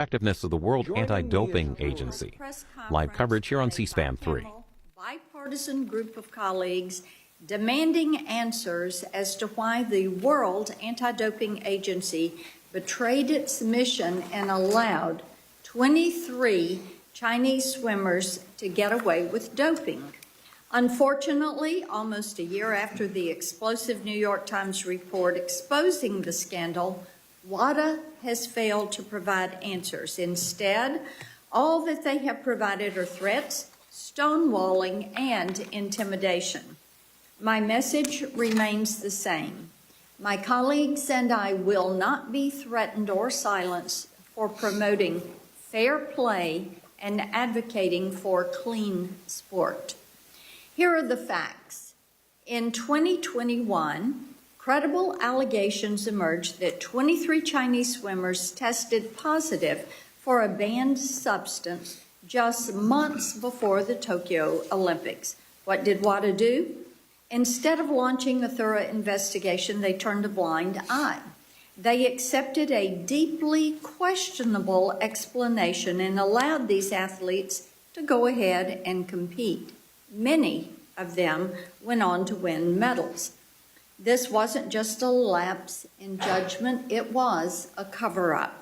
effectiveness of the World Anti-Doping Agency. Live coverage here on C-SPAN 3. Bipartisan group of colleagues demanding answers as to why the World Anti-Doping Agency betrayed its mission and allowed 23 Chinese swimmers to get away with doping. Unfortunately, almost a year after the explosive New York Times report exposing the scandal, WADA has failed to provide answers. Instead, all that they have provided are threats, stonewalling, and intimidation. My message remains the same. My colleagues and I will not be threatened or silenced for promoting fair play and advocating for clean sport. Here are the facts. In 2021, credible allegations emerged that 23 Chinese swimmers tested positive for a banned substance just months before the Tokyo Olympics. What did WADA do? Instead of launching a thorough investigation, they turned a blind eye. They accepted a deeply questionable explanation and allowed these athletes to go ahead and compete. Many of them went on to win medals. This wasn't just a lapse in judgment, it was a cover-up.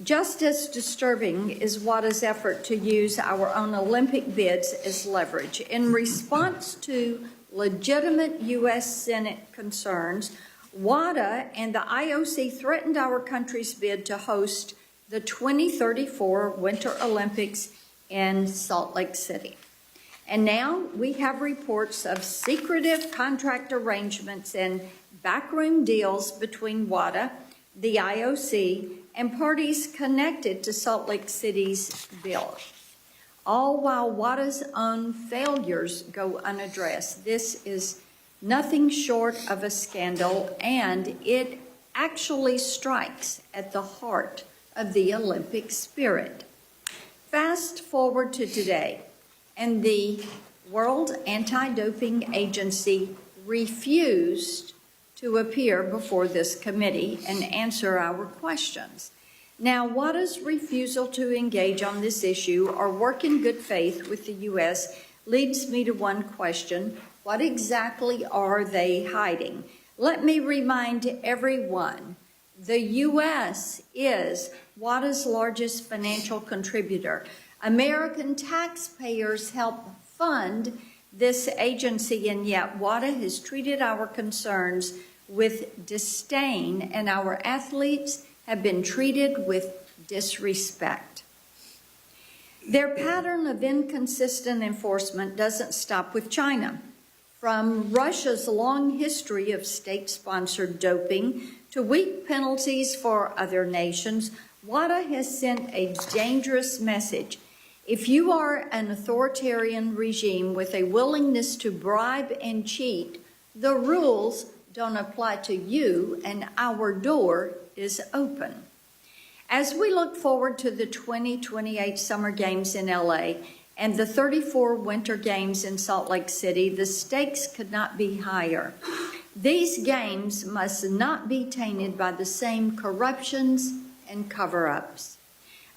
Just as disturbing is WADA's effort to use our own Olympic bids as leverage. In response to legitimate U.S. Senate concerns, WADA and the IOC threatened our country's bid to host the 2034 Winter Olympics in Salt Lake City. And now we have reports of secretive contract arrangements and backroom deals between WADA, the IOC, and parties connected to Salt Lake City's bill, all while WADA's own failures go unaddressed. This is nothing short of a scandal, and it actually strikes at the heart of the Olympic spirit. Fast forward to today, and the World Anti-Doping Agency refused to appear before this committee and answer our questions. Now, WADA's refusal to engage on this issue or work in good faith with the U.S. leads me to one question: what exactly are they hiding? Let me remind everyone, the U.S. is WADA's largest financial contributor. American taxpayers help fund this agency, and yet WADA has treated our concerns with disdain, and our athletes have been treated with disrespect. Their pattern of inconsistent enforcement doesn't stop with China. From Russia's long history of state-sponsored doping to weak penalties for other nations, WADA has sent a dangerous message. If you are an authoritarian regime with a willingness to bribe and cheat, the rules don't apply to you, and our door is open. As we look forward to the 2028 Summer Games in LA and the 34 Winter Games in Salt Lake City, the stakes could not be higher. These games must not be tainted by the same corruptions and cover-ups.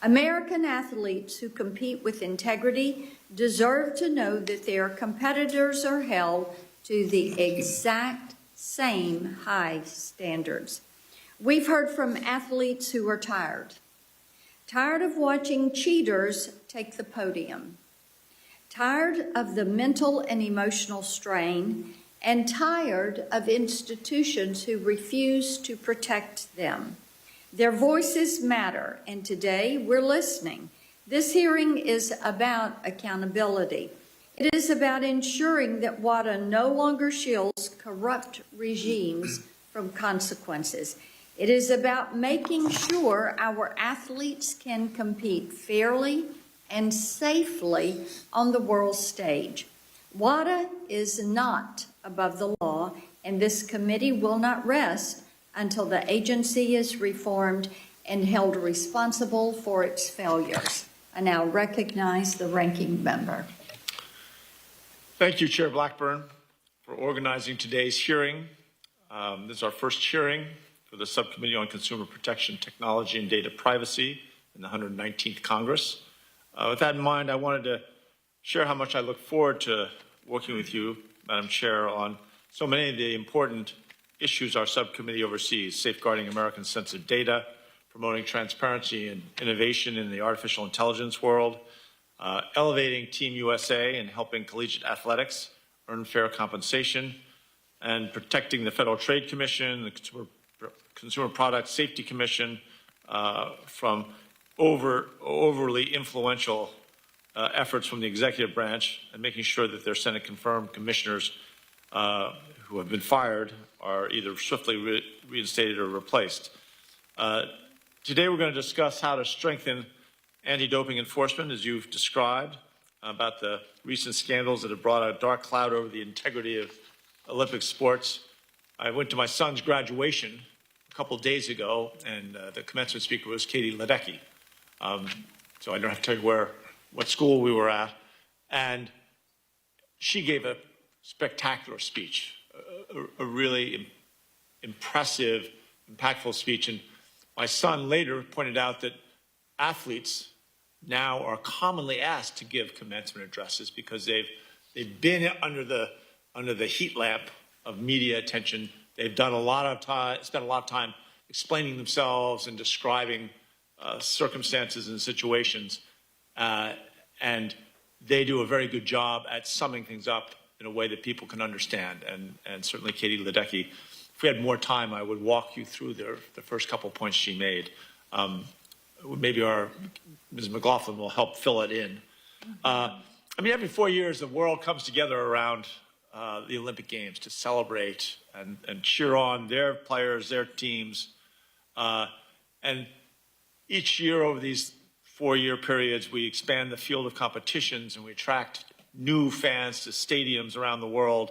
American athletes who compete with integrity deserve to know that their competitors are held to the exact same high standards. We've heard from athletes who are tired of watching cheaters take the podium, tired of the mental and emotional strain, and tired of institutions who refuse to protect them. Their voices matter, and today we're listening. This hearing is about accountability. It is about ensuring that WADA no longer shields corrupt regimes from consequences. It is about making sure our athletes can compete fairly and safely on the world stage. WADA is not above the law, and this committee will not rest until the agency is reformed and held responsible for its failures. I now recognize the ranking member. Thank you, Chair Blackburn, for organizing today's hearing. This is our first hearing for the Subcommittee on Consumer Protection, Technology, and Data Privacy in the 119th Congress. With that in mind, I wanted to share how much I look forward to working with you, Madam Chair, on so many of the important issues our subcommittee oversees: safeguarding American sensitive data, promoting transparency and innovation in the artificial intelligence world, elevating Team USA and helping collegiate athletics earn fair compensation, and protecting the Federal Trade Commission, the Consumer Product Safety Commission from overly influential efforts from the executive branch, and making sure that their Senate-confirmed commissioners who have been fired are either swiftly reinstated or replaced. Today we're going to discuss how to strengthen anti-doping enforcement, as you've described, about the recent scandals that have brought a dark cloud over the integrity of Olympic sports. I went to my son's graduation a couple of days ago, and the commencement speaker was Katie Ledecky. So I don't have to tell you what school we were at. And she gave a spectacular speech, a really impressive, impactful speech. And my son later pointed out that athletes now are commonly asked to give commencement addresses because they've been under the heat lamp of media attention. They've done spent a lot of time explaining themselves and describing circumstances and situations, and they do a very good job at summing things up in a way that people can understand. And certainly Katie Ledecky, if we had more time, I would walk you through the first couple points she made. Maybe Ms. McLaughlin will help fill it in. Every 4 years, the world comes together around the Olympic Games to celebrate and cheer on their players, their teams. And each year over these 4-year periods, we expand the field of competitions and we attract new fans to stadiums around the world.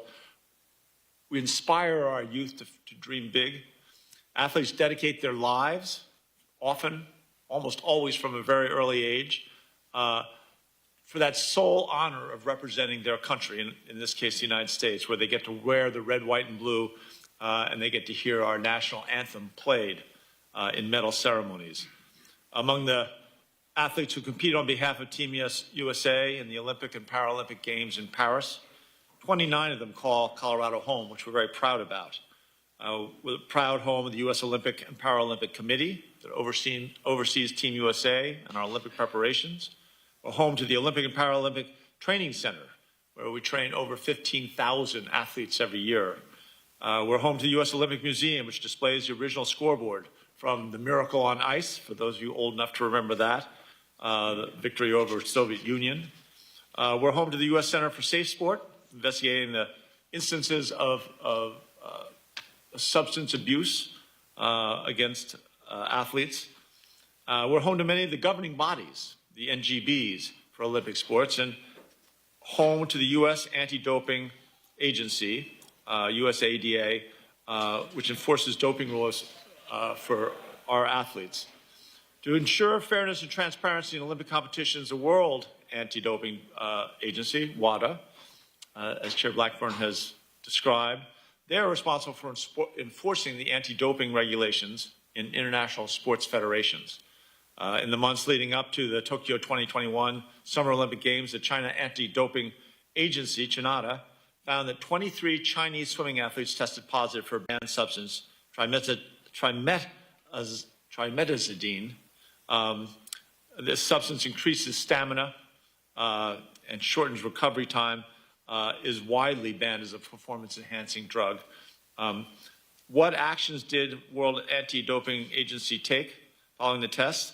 We inspire our youth to dream big. Athletes dedicate their lives, often, almost always from a very early age, for that sole honor of representing their country, in this case, the United States, where they get to wear the red, white, and blue, and they get to hear our national anthem played in medal ceremonies. Among the athletes who competed on behalf of Team USA in the Olympic and Paralympic Games in Paris, 29 of them call Colorado home, which we're very proud about. We're a proud home of the U.S. Olympic and Paralympic Committee that oversees Team USA and our Olympic preparations. We're home to the Olympic and Paralympic Training Center, where we train over 15,000 athletes every year. We're home to the U.S. Olympic Museum, which displays the original scoreboard from the Miracle on Ice, for those of you old enough to remember that, the victory over the Soviet Union. We're home to the U.S. Center for Safe Sport, investigating the instances of substance abuse against athletes. We're home to many of the governing bodies, the NGBs for Olympic sports, and home to the U.S. Anti-Doping Agency, USADA, which enforces doping rules for our athletes. To ensure fairness and transparency in Olympic competitions, the World Anti-Doping Agency, WADA, as Chair Blackburn has described, they are responsible for enforcing the anti-doping regulations in international sports federations. In the months leading up to the Tokyo 2021 Summer Olympic Games, the China Anti-Doping Agency, CHINADA, found that 23 Chinese swimming athletes tested positive for a banned substance, trimetazidine. This substance increases stamina and shortens recovery time, is widely banned as a performance-enhancing drug. What actions did World Anti-Doping Agency take following the test?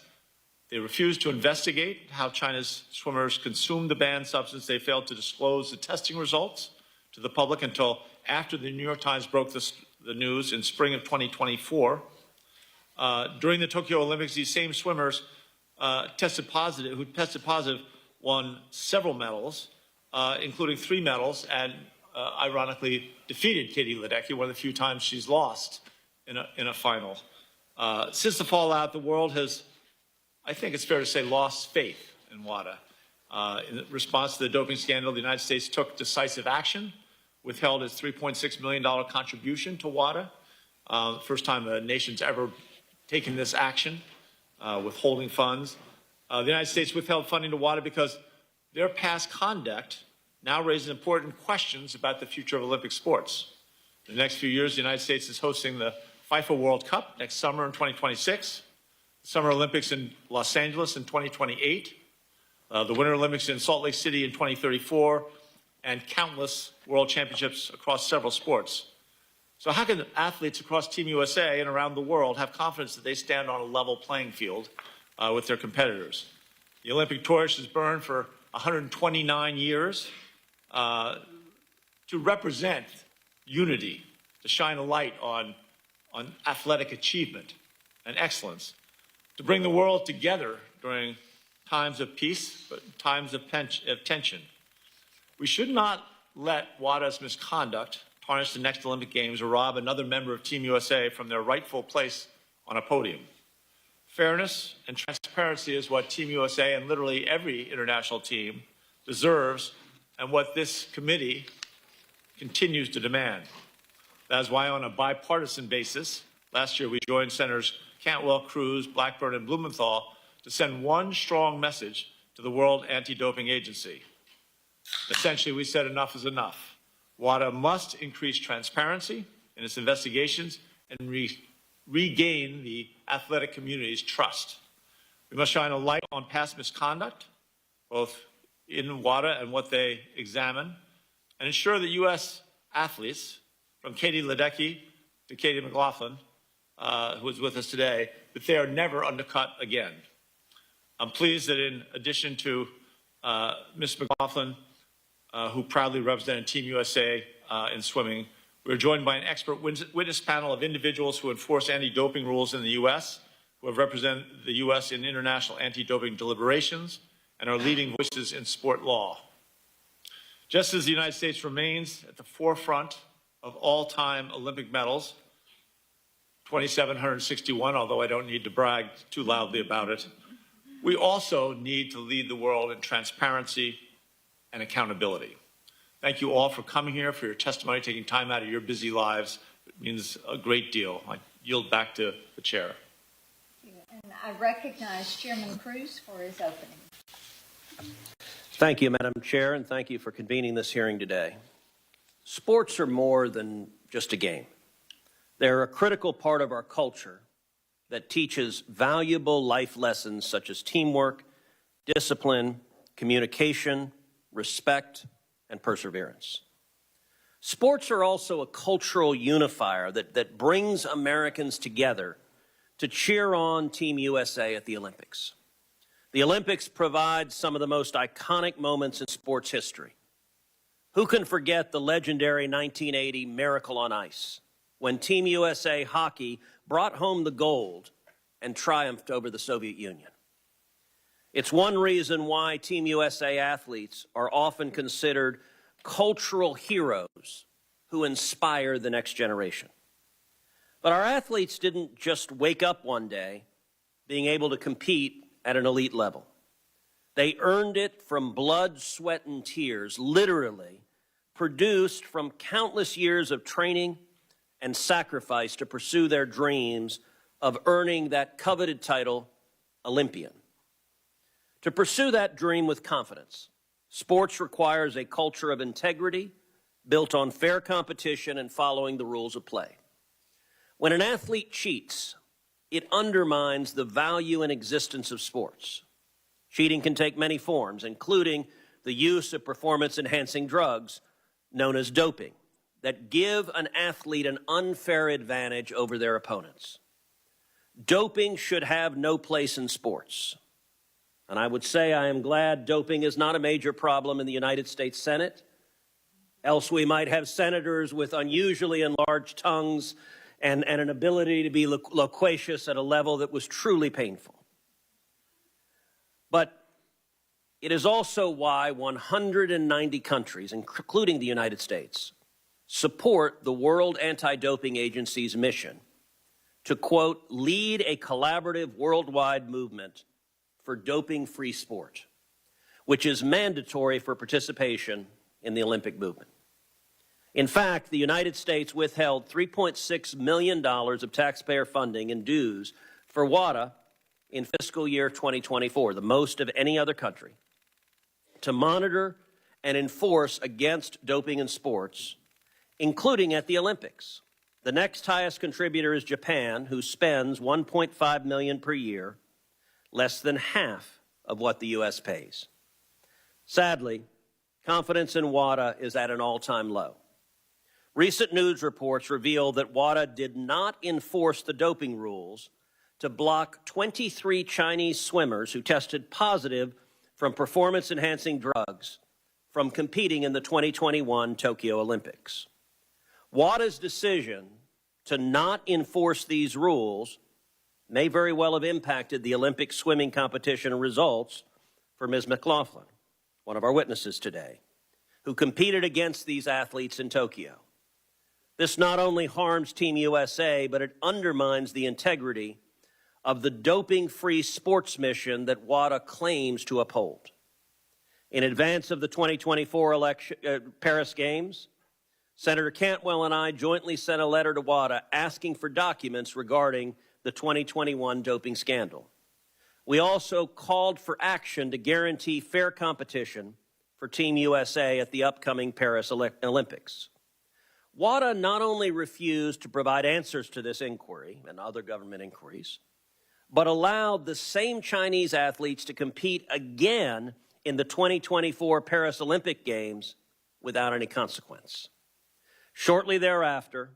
They refused to investigate how China's swimmers consumed the banned substance. They failed to disclose the testing results to the public until after the New York Times broke the news in spring of 2024. During the Tokyo Olympics, these same swimmers who tested positive won several medals, including 3 medals, and ironically defeated Katie Ledecky, one of the few times she's lost in a final. Since the fallout, the world has, I think it's fair to say, lost faith in WADA. In response to the doping scandal, the United States took decisive action. withheld its $3.6 million contribution to WADA. First time a nation's ever taken this action, withholding funds. The United States withheld funding to WADA because their past conduct now raises important questions about the future of Olympic sports. In the next few years, the United States is hosting the FIFA World Cup next summer in 2026, the Summer Olympics in Los Angeles in 2028, the Winter Olympics in Salt Lake City in 2034, and countless world championships across several sports. So how can athletes across Team USA and around the world have confidence that they stand on a level playing field with their competitors? The Olympic torch has burned for 129 years to represent unity, to shine a light on athletic achievement and excellence, to bring the world together during times of peace, but times of tension. We should not let WADA's misconduct tarnish the next Olympic Games or rob another member of Team USA from their rightful place on a podium. Fairness and transparency is what Team USA and literally every international team deserves and what this committee continues to demand. That is why, on a bipartisan basis, last year we joined Senators Cantwell, Cruz, Blackburn, and Blumenthal to send one strong message to the World Anti-Doping Agency. Essentially, we said enough is enough. WADA must increase transparency in its investigations and regain the athletic community's trust. We must shine a light on past misconduct, both in WADA and what they examine, and ensure that U.S. athletes, from Katie Ledecky to Katie McLaughlin, who is with us today, that they are never undercut again. I'm pleased that in addition to Ms. McLaughlin, who proudly represented Team USA in swimming, we're joined by an expert witness panel of individuals who enforce anti-doping rules in the U.S., who have represented the U.S. in international anti-doping deliberations, and are leading voices in sport law. Just as the United States remains at the forefront of all-time Olympic medals, 2,761, although I don't need to brag too loudly about it, we also need to lead the world in transparency and accountability. Thank you all for coming here, for your testimony, taking time out of your busy lives. It means a great deal. I yield back to the chair. And I recognize Chairman Cruz for his opening. Thank you, Madam Chair, and thank you for convening this hearing today. Sports are more than just a game. They're a critical part of our culture that teaches valuable life lessons such as teamwork, discipline, communication, respect, and perseverance. Sports are also a cultural unifier that brings Americans together to cheer on Team USA at the Olympics. The Olympics provide some of the most iconic moments in sports history. Who can forget the legendary 1980 Miracle on Ice, when Team USA hockey brought home the gold and triumphed over the Soviet Union? It's one reason why Team USA athletes are often considered cultural heroes who inspire the next generation. But our athletes didn't just wake up one day being able to compete at an elite level. They earned it from blood, sweat, and tears, literally produced from countless years of training and sacrifice to pursue their dreams of earning that coveted title, Olympian. To pursue that dream with confidence, sports requires a culture of integrity built on fair competition and following the rules of play. When an athlete cheats, it undermines the value and existence of sports. Cheating can take many forms, including the use of performance-enhancing drugs known as doping that give an athlete an unfair advantage over their opponents. Doping should have no place in sports. And I would say I am glad doping is not a major problem in the United States Senate. Else we might have senators with unusually enlarged tongues and an ability to be loquacious at a level that was truly painful. But it is also why 190 countries, including the United States, support the World Anti-Doping Agency's mission to, quote, lead a collaborative worldwide movement for doping-free sport, which is mandatory for participation in the Olympic movement. In fact, the United States withheld $3.6 million of taxpayer funding and dues for WADA in fiscal year 2024, the most of any other country, to monitor and enforce against doping in sports, including at the Olympics. The next highest contributor is Japan, who spends $1.5 million per year, less than half of what the U.S. pays. Sadly, confidence in WADA is at an all-time low. Recent news reports reveal that WADA did not enforce the doping rules to block 23 Chinese swimmers who tested positive from performance-enhancing drugs from competing in the 2021 Tokyo Olympics. WADA's decision to not enforce these rules may very well have impacted the Olympic swimming competition results for Ms. McLaughlin, one of our witnesses today, who competed against these athletes in Tokyo. This not only harms Team USA, but it undermines the integrity of the doping-free sports mission that WADA claims to uphold. In advance of the 2024 Paris Games, Senator Cantwell and I jointly sent a letter to WADA asking for documents regarding the 2021 doping scandal. We also called for action to guarantee fair competition for Team USA at the upcoming Paris Olympics. WADA not only refused to provide answers to this inquiry and other government inquiries, but allowed the same Chinese athletes to compete again in the 2024 Paris Olympic Games without any consequence. Shortly thereafter,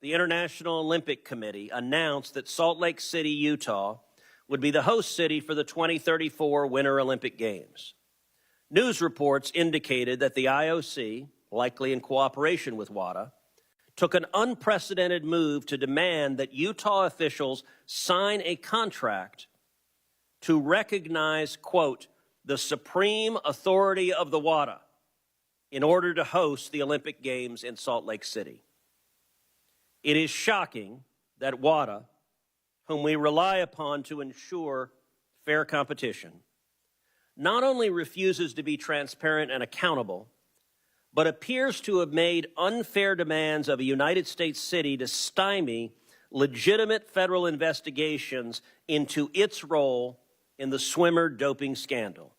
the International Olympic Committee announced that Salt Lake City, Utah, would be the host city for the 2034 Winter Olympic Games. News reports indicated that the IOC, likely in cooperation with WADA, took an unprecedented move to demand that Utah officials sign a contract to recognize, quote, the supreme authority of the WADA in order to host the Olympic Games in Salt Lake City. It is shocking that WADA, whom we rely upon to ensure fair competition, not only refuses to be transparent and accountable, but appears to have made unfair demands of a United States city to stymie legitimate federal investigations into its role in the swimmer doping scandal.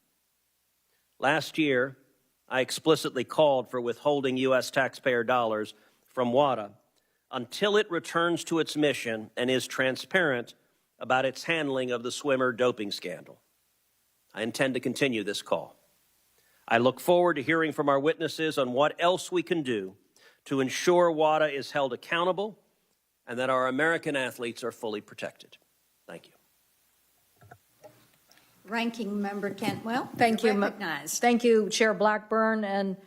Last year, I explicitly called for withholding U.S. taxpayer dollars from WADA until it returns to its mission and is transparent about its handling of the swimmer doping scandal. I intend to continue this call. I look forward to hearing from our witnesses on what else we can do to ensure WADA is held accountable and that our American athletes are fully protected. Thank you. Ranking Member Cantwell. Thank you. Recognized. Thank you, Chair Blackburn, and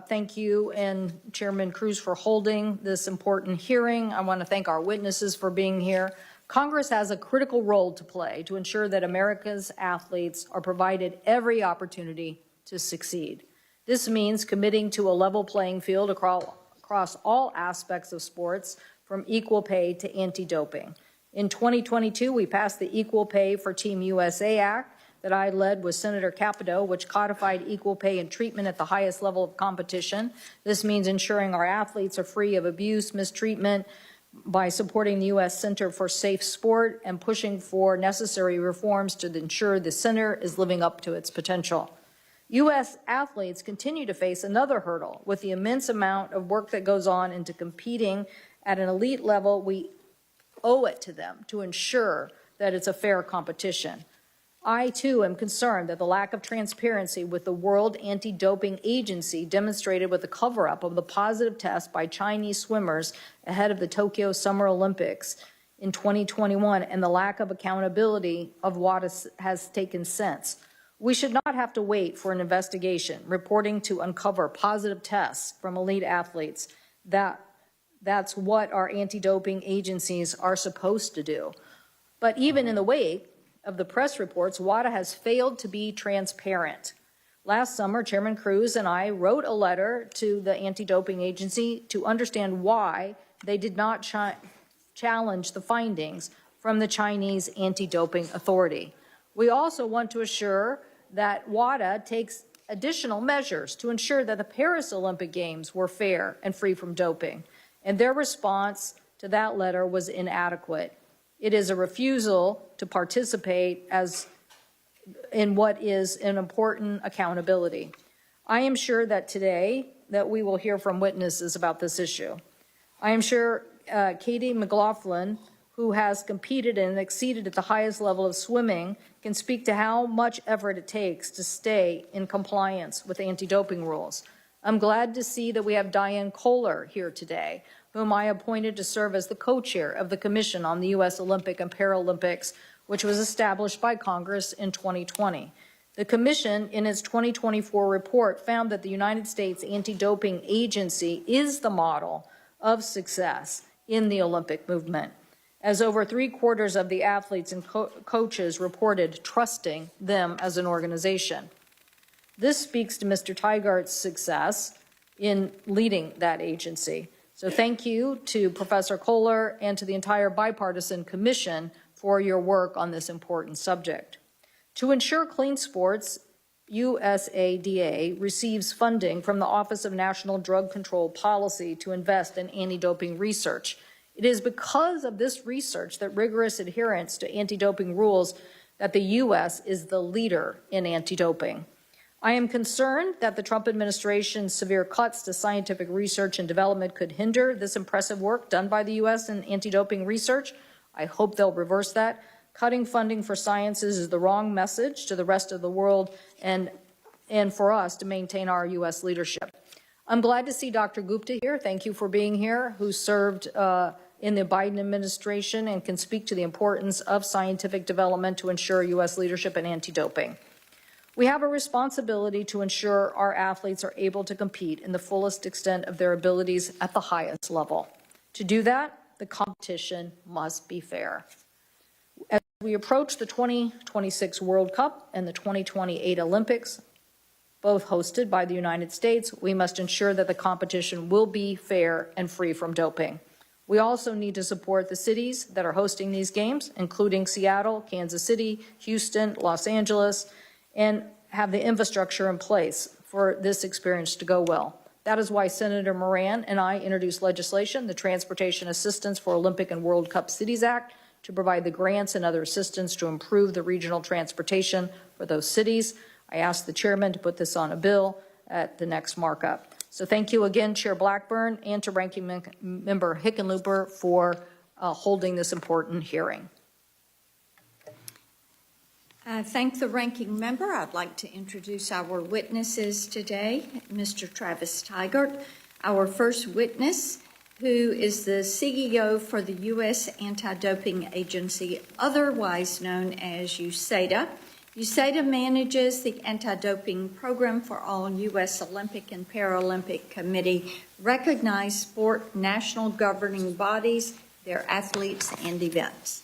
thank you and Chairman Cruz for holding this important hearing. I want to thank our witnesses for being here. Congress has a critical role to play to ensure that America's athletes are provided every opportunity to succeed. This means committing to a level playing field across all aspects of sports, from equal pay to anti-doping. In 2022, we passed the Equal Pay for Team USA Act that I led with Senator Capito, which codified equal pay and treatment at the highest level of competition. This means ensuring our athletes are free of abuse, mistreatment, by supporting the U.S. Center for Safe Sport and pushing for necessary reforms to ensure the center is living up to its potential. U.S. athletes continue to face another hurdle with the immense amount of work that goes on into competing at an elite level. We owe it to them to ensure that it's a fair competition. I, too, am concerned that the lack of transparency with the World Anti-Doping Agency demonstrated with the cover-up of the positive test by Chinese swimmers ahead of the Tokyo Summer Olympics in 2021 and the lack of accountability of what has taken since. We should not have to wait for an investigation reporting to uncover positive tests from elite athletes. That's what our anti-doping agencies are supposed to do. But even in the wake of the press reports, WADA has failed to be transparent. Last summer, Chairman Cruz and I wrote a letter to the anti-doping agency to understand why they did not challenge the findings from the Chinese anti-doping authority. We also want to assure that WADA takes additional measures to ensure that the Paris Olympic Games were fair and free from doping, and their response to that letter was inadequate. It is a refusal to participate in what is an important accountability. I am sure that today that we will hear from witnesses about this issue. I am sure Katie McLaughlin, who has competed and exceeded at the highest level of swimming, can speak to how much effort it takes to stay in compliance with anti-doping rules. I'm glad to see that we have Diane Kohler here today, whom I appointed to serve as the co-chair of the Commission on the U.S. Olympic and Paralympics, which was established by Congress in 2020. The Commission, in its 2024 report, found that the United States Anti-Doping Agency is the model of success in the Olympic movement, as over 3/4 of the athletes and coaches reported trusting them as an organization. This speaks to Mr. Teigart's success in leading that agency. So thank you to Professor Kohler and to the entire bipartisan commission for your work on this important subject. To ensure clean sports, USADA receives funding from the Office of National Drug Control Policy to invest in anti-doping research. It is because of this research that rigorous adherence to anti-doping rules that the U.S. is the leader in anti-doping. I am concerned that the Trump administration's severe cuts to scientific research and development could hinder this impressive work done by the U.S. in anti-doping research. I hope they'll reverse that. Cutting funding for sciences is the wrong message to the rest of the world and for us to maintain our U.S. leadership. I'm glad to see Dr. Gupta here. Thank you for being here, who served in the Biden administration and can speak to the importance of scientific development to ensure U.S. leadership in anti-doping. We have a responsibility to ensure our athletes are able to compete in the fullest extent of their abilities at the highest level. To do that, the competition must be fair. As we approach the 2026 World Cup and the 2028 Olympics, both hosted by the United States, we must ensure that the competition will be fair and free from doping. We also need to support the cities that are hosting these games, including Seattle, Kansas City, Houston, Los Angeles, and have the infrastructure in place for this experience to go well. That is why Senator Moran and I introduced legislation, the Transportation Assistance for Olympic and World Cup Cities Act, to provide the grants and other assistance to improve the regional transportation for those cities. I asked the chairman to put this on a bill at the next markup. So thank you again, Chair Blackburn, and to Ranking Member Hickenlooper for holding this important hearing. Thank the ranking member. I'd like to introduce our witnesses today. Mr. Travis Teigart, our first witness, who is the CEO for the U.S. Anti-Doping Agency, otherwise known as USADA. USADA manages the anti-doping program for all U.S. Olympic and Paralympic Committee recognized sport national governing bodies, their athletes and events.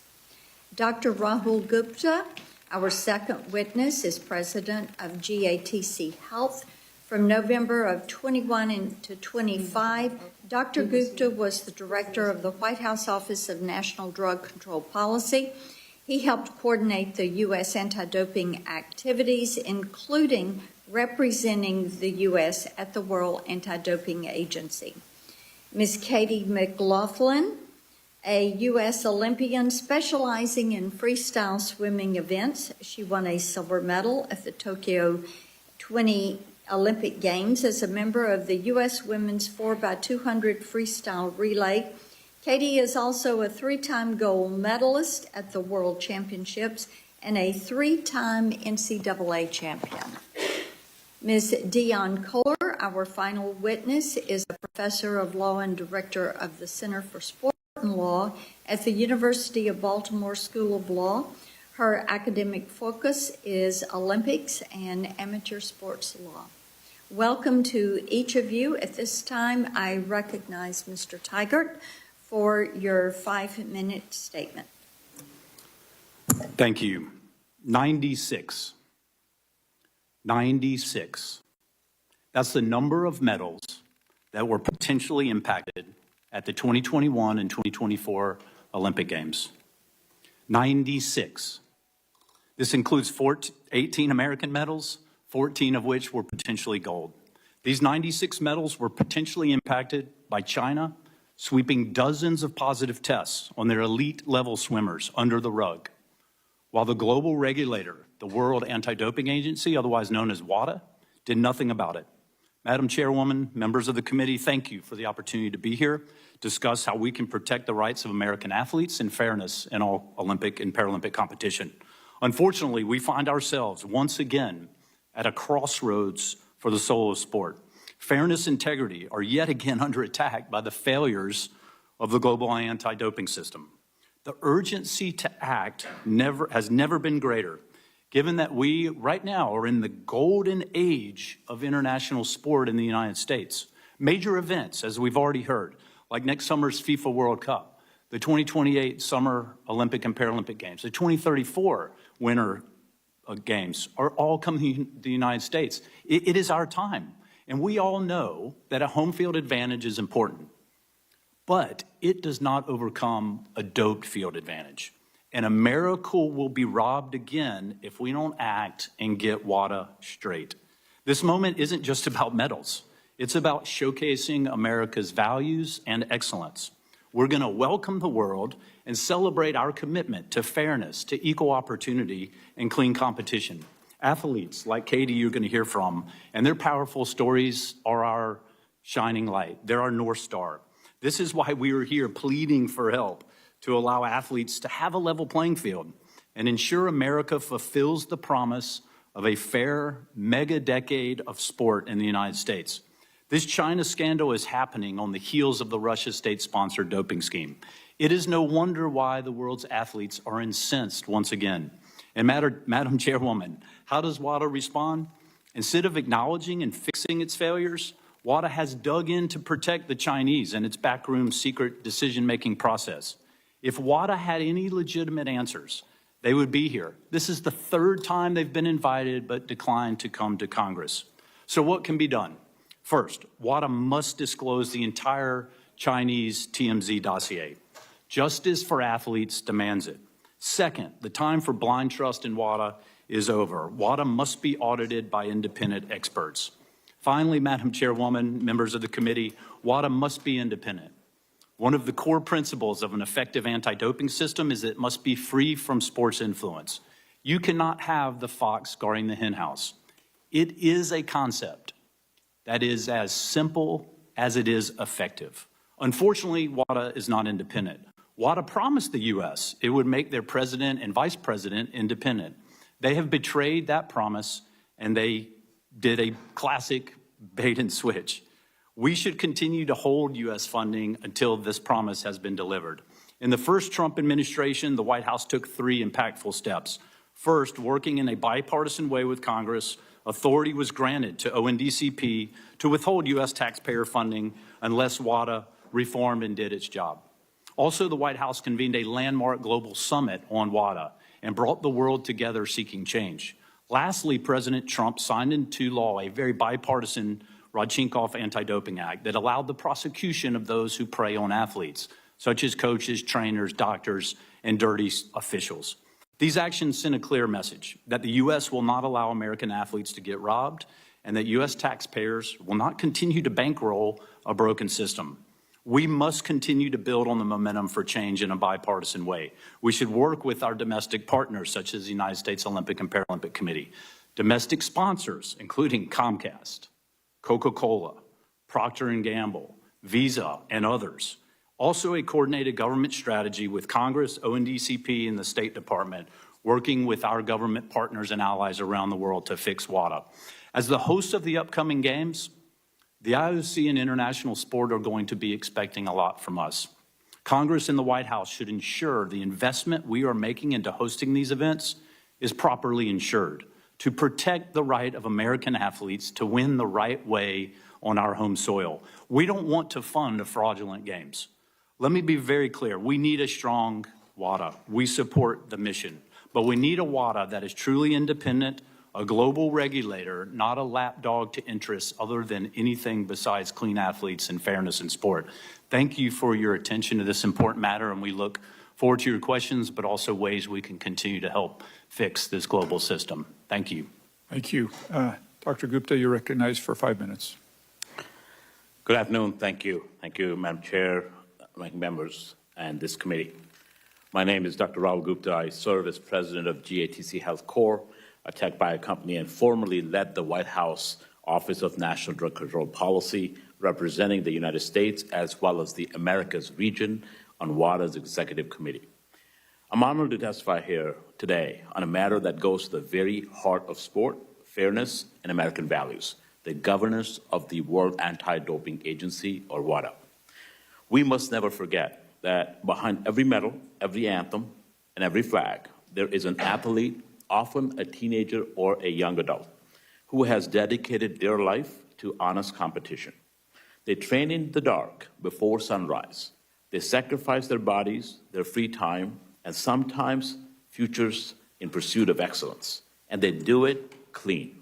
Dr. Rahul Gupta, our second witness, is president of GATC Health. From November of 21 to 25, Dr. Gupta was the director of the White House Office of National Drug Control Policy. He helped coordinate the U.S. anti-doping activities, including representing the U.S. at the World Anti-Doping Agency. Ms. Katie McLaughlin, a U.S. Olympian specializing in freestyle swimming events. She won a silver medal at the Tokyo 20 Olympic Games as a member of the U.S. Women's 4x200 freestyle relay. Katie is also a 3-time gold medalist at the World Championships and a 3-time NCAA champion. Ms. Dion Kohler, our final witness, is a professor of law and director of the Center for Sport and Law at the University of Baltimore School of Law. Her academic focus is Olympics and amateur sports law. Welcome to each of you. At this time, I recognize Mr. Teigart for your 5-minute statement. Thank you. 96. 96. That's the number of medals that were potentially impacted at the 2021 and 2024 Olympic Games. 96. This includes 18 American medals, 14 of which were potentially gold. These 96 medals were potentially impacted by China sweeping dozens of positive tests on their elite-level swimmers under the rug, while the global regulator, the World Anti-Doping Agency, otherwise known as WADA, did nothing about it. Madam Chairwoman, members of the committee, thank you for the opportunity to be here, discuss how we can protect the rights of American athletes and fairness in all Olympic and Paralympic competition. Unfortunately, we find ourselves once again at a crossroads for the soul of sport. Fairness and integrity are yet again under attack by the failures of the global anti-doping system. The urgency to act has never been greater, given that we right now are in the golden age of international sport in the United States. Major events, as we've already heard, like next summer's FIFA World Cup, the 2028 Summer Olympic and Paralympic Games, the 2034 Winter Games are all coming to the United States. It is our time. And we all know that a home field advantage is important, but it does not overcome a doped field advantage. And America will be robbed again if we don't act and get WADA straight. This moment isn't just about medals. It's about showcasing America's values and excellence. We're going to welcome the world and celebrate our commitment to fairness, to equal opportunity, and clean competition. Athletes like Katie you're going to hear from, and their powerful stories are our shining light. They're our North Star. This is why we are here pleading for help to allow athletes to have a level playing field and ensure America fulfills the promise of a fair mega decade of sport in the United States. This China scandal is happening on the heels of the Russia state-sponsored doping scheme. It is no wonder why the world's athletes are incensed once again. And Madam Chairwoman, how does WADA respond? Instead of acknowledging and fixing its failures, WADA has dug in to protect the Chinese and its backroom secret decision-making process. If WADA had any legitimate answers, they would be here. This is the third time they've been invited but declined to come to Congress. So what can be done? First, WADA must disclose the entire Chinese TMZ dossier. Justice for athletes demands it. Second, the time for blind trust in WADA is over. WADA must be audited by independent experts. Finally, Madam Chairwoman, members of the committee, WADA must be independent. One of the core principles of an effective anti-doping system is that it must be free from sports influence. You cannot have the fox guarding the henhouse. It is a concept that is as simple as it is effective. Unfortunately, WADA is not independent. WADA promised the U.S. it would make their president and vice president independent. They have betrayed that promise, and they did a classic bait and switch. We should continue to hold U.S. funding until this promise has been delivered. In the first Trump administration, the White House took 3 impactful steps. First, working in a bipartisan way with Congress, authority was granted to ONDCP to withhold U.S. taxpayer funding unless WADA reformed and did its job. Also, the White House convened a landmark global summit on WADA and brought the world together seeking change. Lastly, President Trump signed into law a very bipartisan Rodchenkov Anti-Doping Act that allowed the prosecution of those who prey on athletes, such as coaches, trainers, doctors, and dirty officials. These actions send a clear message that the U.S. will not allow American athletes to get robbed and that U.S. taxpayers will not continue to bankroll a broken system. We must continue to build on the momentum for change in a bipartisan way. We should work with our domestic partners, such as the United States Olympic and Paralympic Committee, domestic sponsors, including Comcast, Coca-Cola, Procter & Gamble, Visa, and others. Also, a coordinated government strategy with Congress, ONDCP, and the State Department, working with our government partners and allies around the world to fix WADA. As the host of the upcoming games, the IOC and international sport are going to be expecting a lot from us. Congress and the White House should ensure the investment we are making into hosting these events is properly insured to protect the right of American athletes to win the right way on our home soil. We don't want to fund a fraudulent games. Let me be very clear. We need a strong WADA. We support the mission, but we need a WADA that is truly independent, a global regulator, not a lapdog to interests other than anything besides clean athletes and fairness in sport. Thank you for your attention to this important matter, and we look forward to your questions, but also ways we can continue to help fix this global system. Thank you. Thank you. Dr. Gupta, you're recognized for 5 minutes. Good afternoon. Thank you. Thank you, Madam Chair, ranking members, and this committee. My name is Dr. Rahul Gupta. I serve as president of GATC Health Corp, a tech bio company, and formerly led the White House Office of National Drug Control Policy, representing the United States as well as the Americas region on WADA's executive committee. I'm honored to testify here today on a matter that goes to the very heart of sport, fairness, and American values, the governance of the World Anti-Doping Agency, or WADA. We must never forget that behind every medal, every anthem, and every flag, there is an athlete, often a teenager or a young adult, who has dedicated their life to honest competition. They train in the dark before sunrise. They sacrifice their bodies, their free time, and sometimes futures in pursuit of excellence. And they do it clean.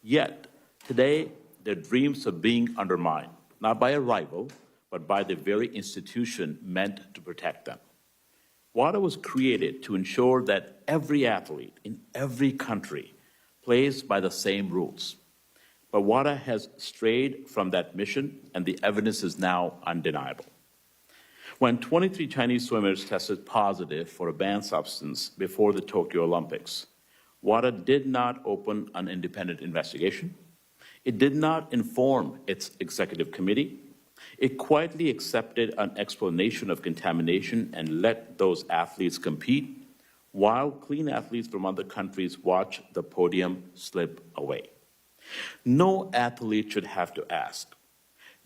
Yet, today, their dreams are being undermined, not by a rival, but by the very institution meant to protect them. WADA was created to ensure that every athlete in every country plays by the same rules. But WADA has strayed from that mission, and the evidence is now undeniable. When 23 Chinese swimmers tested positive for a banned substance before the Tokyo Olympics, WADA did not open an independent investigation. It did not inform its executive committee. It quietly accepted an explanation of contamination and let those athletes compete, while clean athletes from other countries watched the podium slip away. No athlete should have to ask,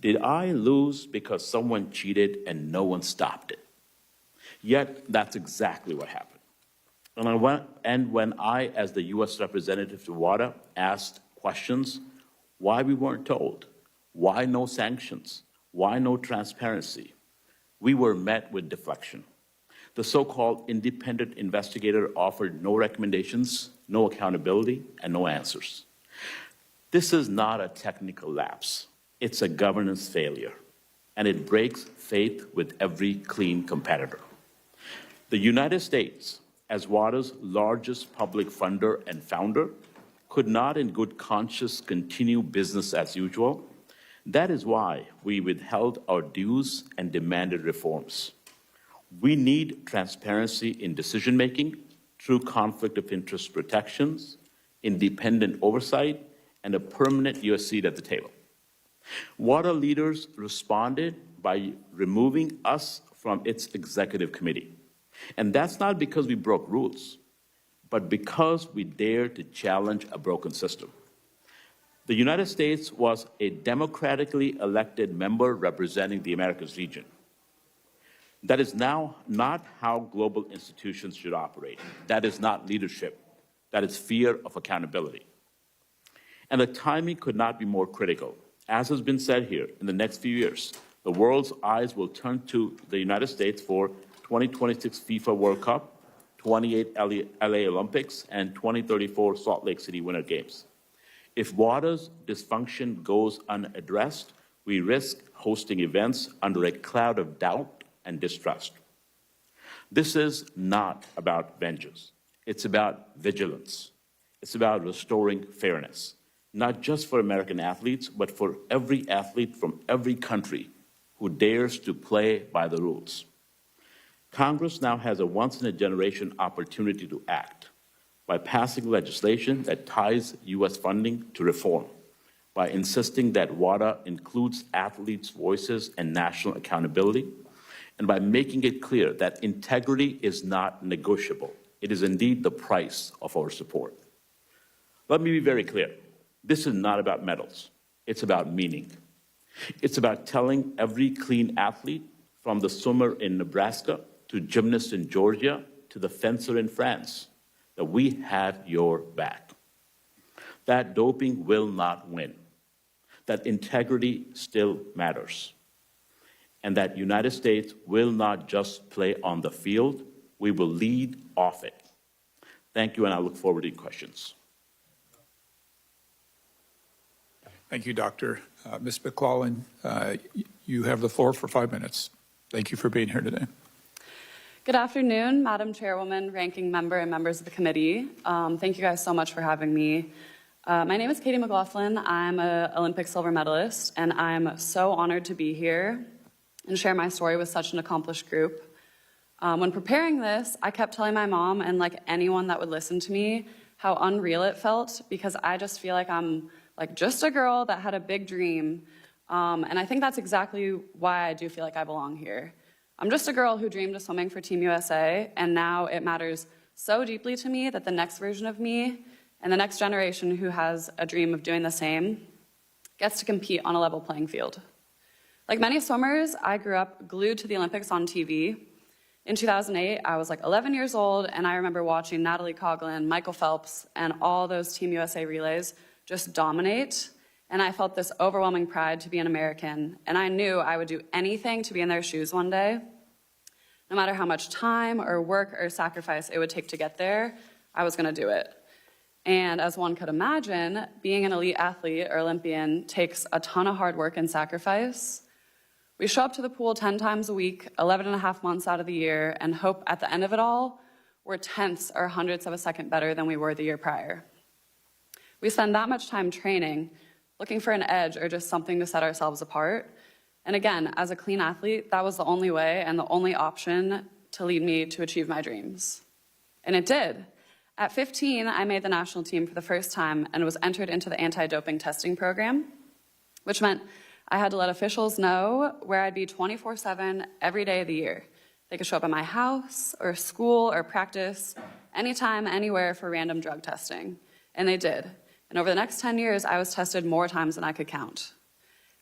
did I lose because someone cheated and no one stopped it? Yet, that's exactly what happened. And when I, as the U.S. representative to WADA, asked questions, why we weren't told, why no sanctions, why no transparency, we were met with deflection. The so-called independent investigator offered no recommendations, no accountability, and no answers. This is not a technical lapse. It's a governance failure, and it breaks faith with every clean competitor. The United States, as WADA's largest public funder and founder, could not in good conscience continue business as usual. That is why we withheld our dues and demanded reforms. We need transparency in decision-making, true conflict of interest protections, independent oversight, and a permanent U.S. seat at the table. WADA leaders responded by removing us from its executive committee. And that's not because we broke rules, but because we dared to challenge a broken system. The United States was a democratically elected member representing the Americas region. That is now not how global institutions should operate. That is not leadership. That is fear of accountability. And the timing could not be more critical. As has been said here, in the next few years, the world's eyes will turn to the United States for 2026 FIFA World Cup, 28 LA Olympics, and 2034 Salt Lake City Winter Games. If WADA's dysfunction goes unaddressed, we risk hosting events under a cloud of doubt and distrust. This is not about vengeance. It's about vigilance. It's about restoring fairness, not just for American athletes, but for every athlete from every country who dares to play by the rules. Congress now has a once-in-a-generation opportunity to act by passing legislation that ties U.S. funding to reform, by insisting that WADA includes athletes' voices and national accountability, and by making it clear that integrity is not negotiable. It is indeed the price of our support. Let me be very clear. This is not about medals. It's about meaning. It's about telling every clean athlete, from the swimmer in Nebraska to gymnast in Georgia to the fencer in France, that we have your back. That doping will not win. That integrity still matters. And that United States will not just play on the field, we will lead off it. Thank you, and I look forward to your questions. Thank you, Doctor. Ms. McClellan, you have the floor for 5 minutes. Thank you for being here today. Good afternoon, Madam Chairwoman, Ranking Member, and members of the committee. Thank you guys so much for having me. My name is Katie McLaughlin. I'm an Olympic silver medalist, and I'm so honored to be here and share my story with such an accomplished group. When preparing this, I kept telling my mom and like anyone that would listen to me how unreal it felt, because I just feel like I'm like just a girl that had a big dream. And I think that's exactly why I do feel like I belong here. I'm just a girl who dreamed of swimming for Team USA, and now it matters so deeply to me that the next version of me and the next generation who has a dream of doing the same gets to compete on a level playing field. Like many swimmers, I grew up glued to the Olympics on TV. In 2008, I was like 11 years old, and I remember watching Natalie Coughlin, Michael Phelps, and all those Team USA relays just dominate, and I felt this overwhelming pride to be an American, and I knew I would do anything to be in their shoes one day. No matter how much time or work or sacrifice it would take to get there, I was gonna do it. And as one could imagine, being an elite athlete or Olympian takes a ton of hard work and sacrifice. We show up to the pool 10 times a week, 11 and a half months out of the year, and hope at the end of it all, we're tenths or hundredths of a second better than we were the year prior. We spend that much time training, looking for an edge or just something to set ourselves apart. And again, as a clean athlete, that was the only way and the only option to lead me to achieve my dreams. And it did. At 15, I made the national team for the first time and was entered into the anti-doping testing program, which meant I had to let officials know where I'd be 24/7 every day of the year. They could show up at my house or school or practice, anytime, anywhere for random drug testing. And they did. And over the next 10 years, I was tested more times than I could count.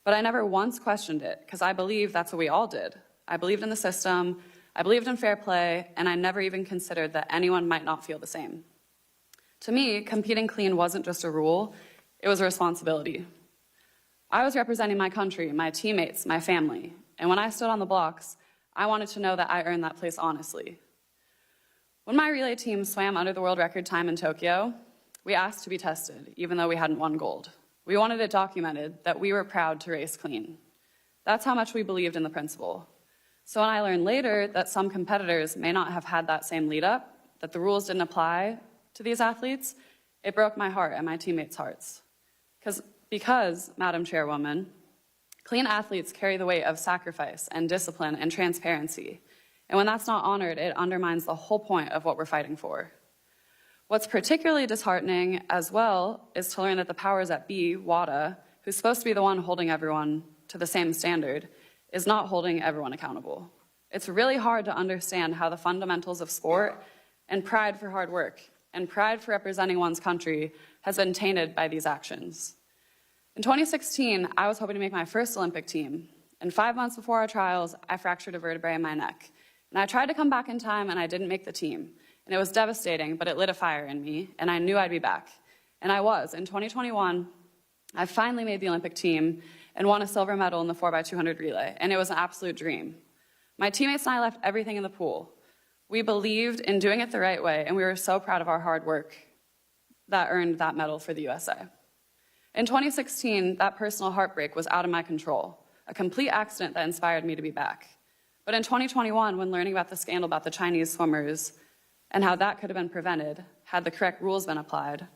But I never once questioned it, because I believe that's what we all did. I believed in the system, I believed in fair play, and I never even considered that anyone might not feel the same. To me, competing clean wasn't just a rule, it was a responsibility. I was representing my country, my teammates, my family, and when I stood on the blocks, I wanted to know that I earned that place honestly. When my relay team swam under the world record time in Tokyo, we asked to be tested, even though we hadn't won gold. We wanted it documented that we were proud to race clean. That's how much we believed in the principle. So when I learned later that some competitors may not have had that same lead up, that the rules didn't apply to these athletes, it broke my heart and my teammates' hearts. Because, Madam Chairwoman, clean athletes carry the weight of sacrifice and discipline and transparency. And when that's not honored, it undermines the whole point of what we're fighting for. What's particularly disheartening as well is to learn that the powers that be, WADA, who's supposed to be the one holding everyone to the same standard, is not holding everyone accountable. It's really hard to understand how the fundamentals of sport and pride for hard work and pride for representing one's country has been tainted by these actions. In 2016, I was hoping to make my first Olympic team, and 5 months before our trials, I fractured a vertebrae in my neck. And I tried to come back in time, and I didn't make the team. And it was devastating, but it lit a fire in me, and I knew I'd be back. And I was. In 2021, I finally made the Olympic team and won a silver medal in the 4x200 relay, and it was an absolute dream. My teammates and I left everything in the pool. We believed in doing it the right way, and we were so proud of our hard work that earned that medal for the USA. In 2016, that personal heartbreak was out of my control, a complete accident that inspired me to be back. But in 2021, when learning about the scandal about the Chinese swimmers and how that could have been prevented had the correct rules been applied,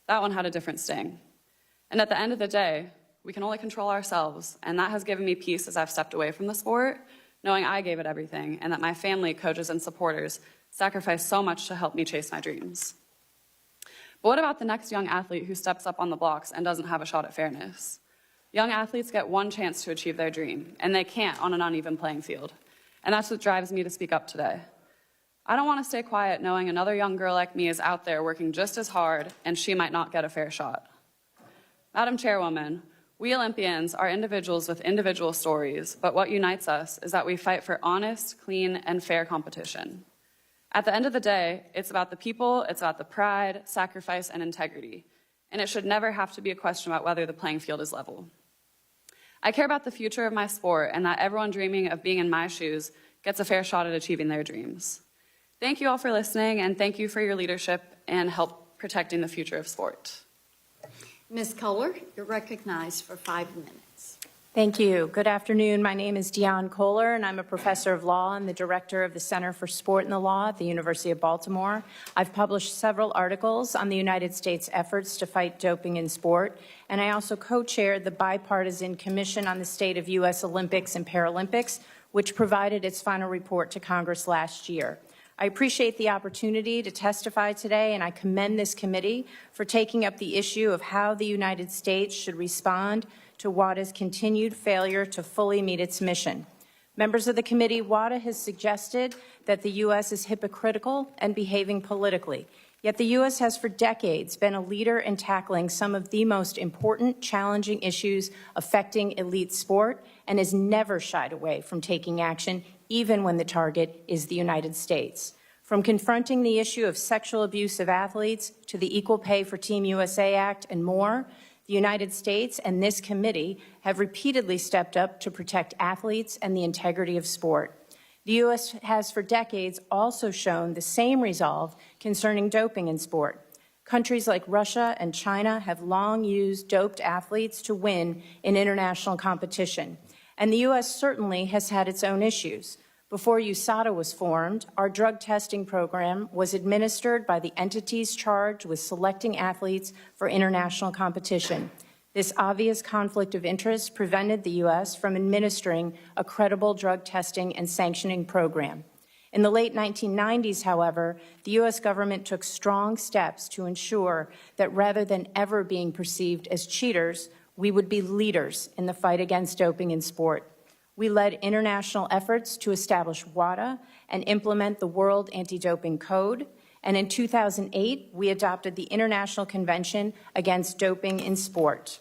that one had a different sting. And at the end of the day, we can only control ourselves, and that has given me peace as I've stepped away from the sport, knowing I gave it everything, and that my family, coaches, and supporters sacrificed so much to help me chase my dreams. But what about the next young athlete who steps up on the blocks and doesn't have a shot at fairness? Young athletes get one chance to achieve their dream, and they can't on an uneven playing field. And that's what drives me to speak up today. I don't want to stay quiet knowing another young girl like me is out there working just as hard, and she might not get a fair shot. Madam Chairwoman, we Olympians are individuals with individual stories, but what unites us is that we fight for honest, clean, and fair competition. At the end of the day, it's about the people, it's about the pride, sacrifice, and integrity, and it should never have to be a question about whether the playing field is level. I care about the future of my sport and that everyone dreaming of being in my shoes gets a fair shot at achieving their dreams. Thank you all for listening, and thank you for your leadership and help protecting the future of sport. Ms. Kohler, you're recognized for 5 minutes. Thank you. Good afternoon. My name is Dionne Kohler, and I'm a professor of law and the director of the Center for Sport and the Law at the University of Baltimore. I've published several articles on the United States' efforts to fight doping in sport, and I also co-chaired the Bipartisan Commission on the State of U.S. Olympics and Paralympics, which provided its final report to Congress last year. I appreciate the opportunity to testify today, and I commend this committee for taking up the issue of how the United States should respond to WADA's continued failure to fully meet its mission. Members of the committee, WADA has suggested that the U.S. is hypocritical and behaving politically. Yet the U.S. has for decades been a leader in tackling some of the most important, challenging issues affecting elite sport and has never shied away from taking action, even when the target is the United States. From confronting the issue of sexual abuse of athletes to the Equal Pay for Team USA Act and more, the United States and this committee have repeatedly stepped up to protect athletes and the integrity of sport. The U.S. has for decades also shown the same resolve concerning doping in sport. Countries like Russia and China have long used doped athletes to win in international competition, and the U.S. certainly has had its own issues. Before USADA was formed, our drug testing program was administered by the entities charged with selecting athletes for international competition. This obvious conflict of interest prevented the U.S. from administering a credible drug testing and sanctioning program. In the late 1990s, however, the U.S. government took strong steps to ensure that rather than ever being perceived as cheaters, we would be leaders in the fight against doping in sport. We led international efforts to establish WADA and implement the World Anti-Doping Code, and in 2008, we adopted the International Convention Against Doping in Sport.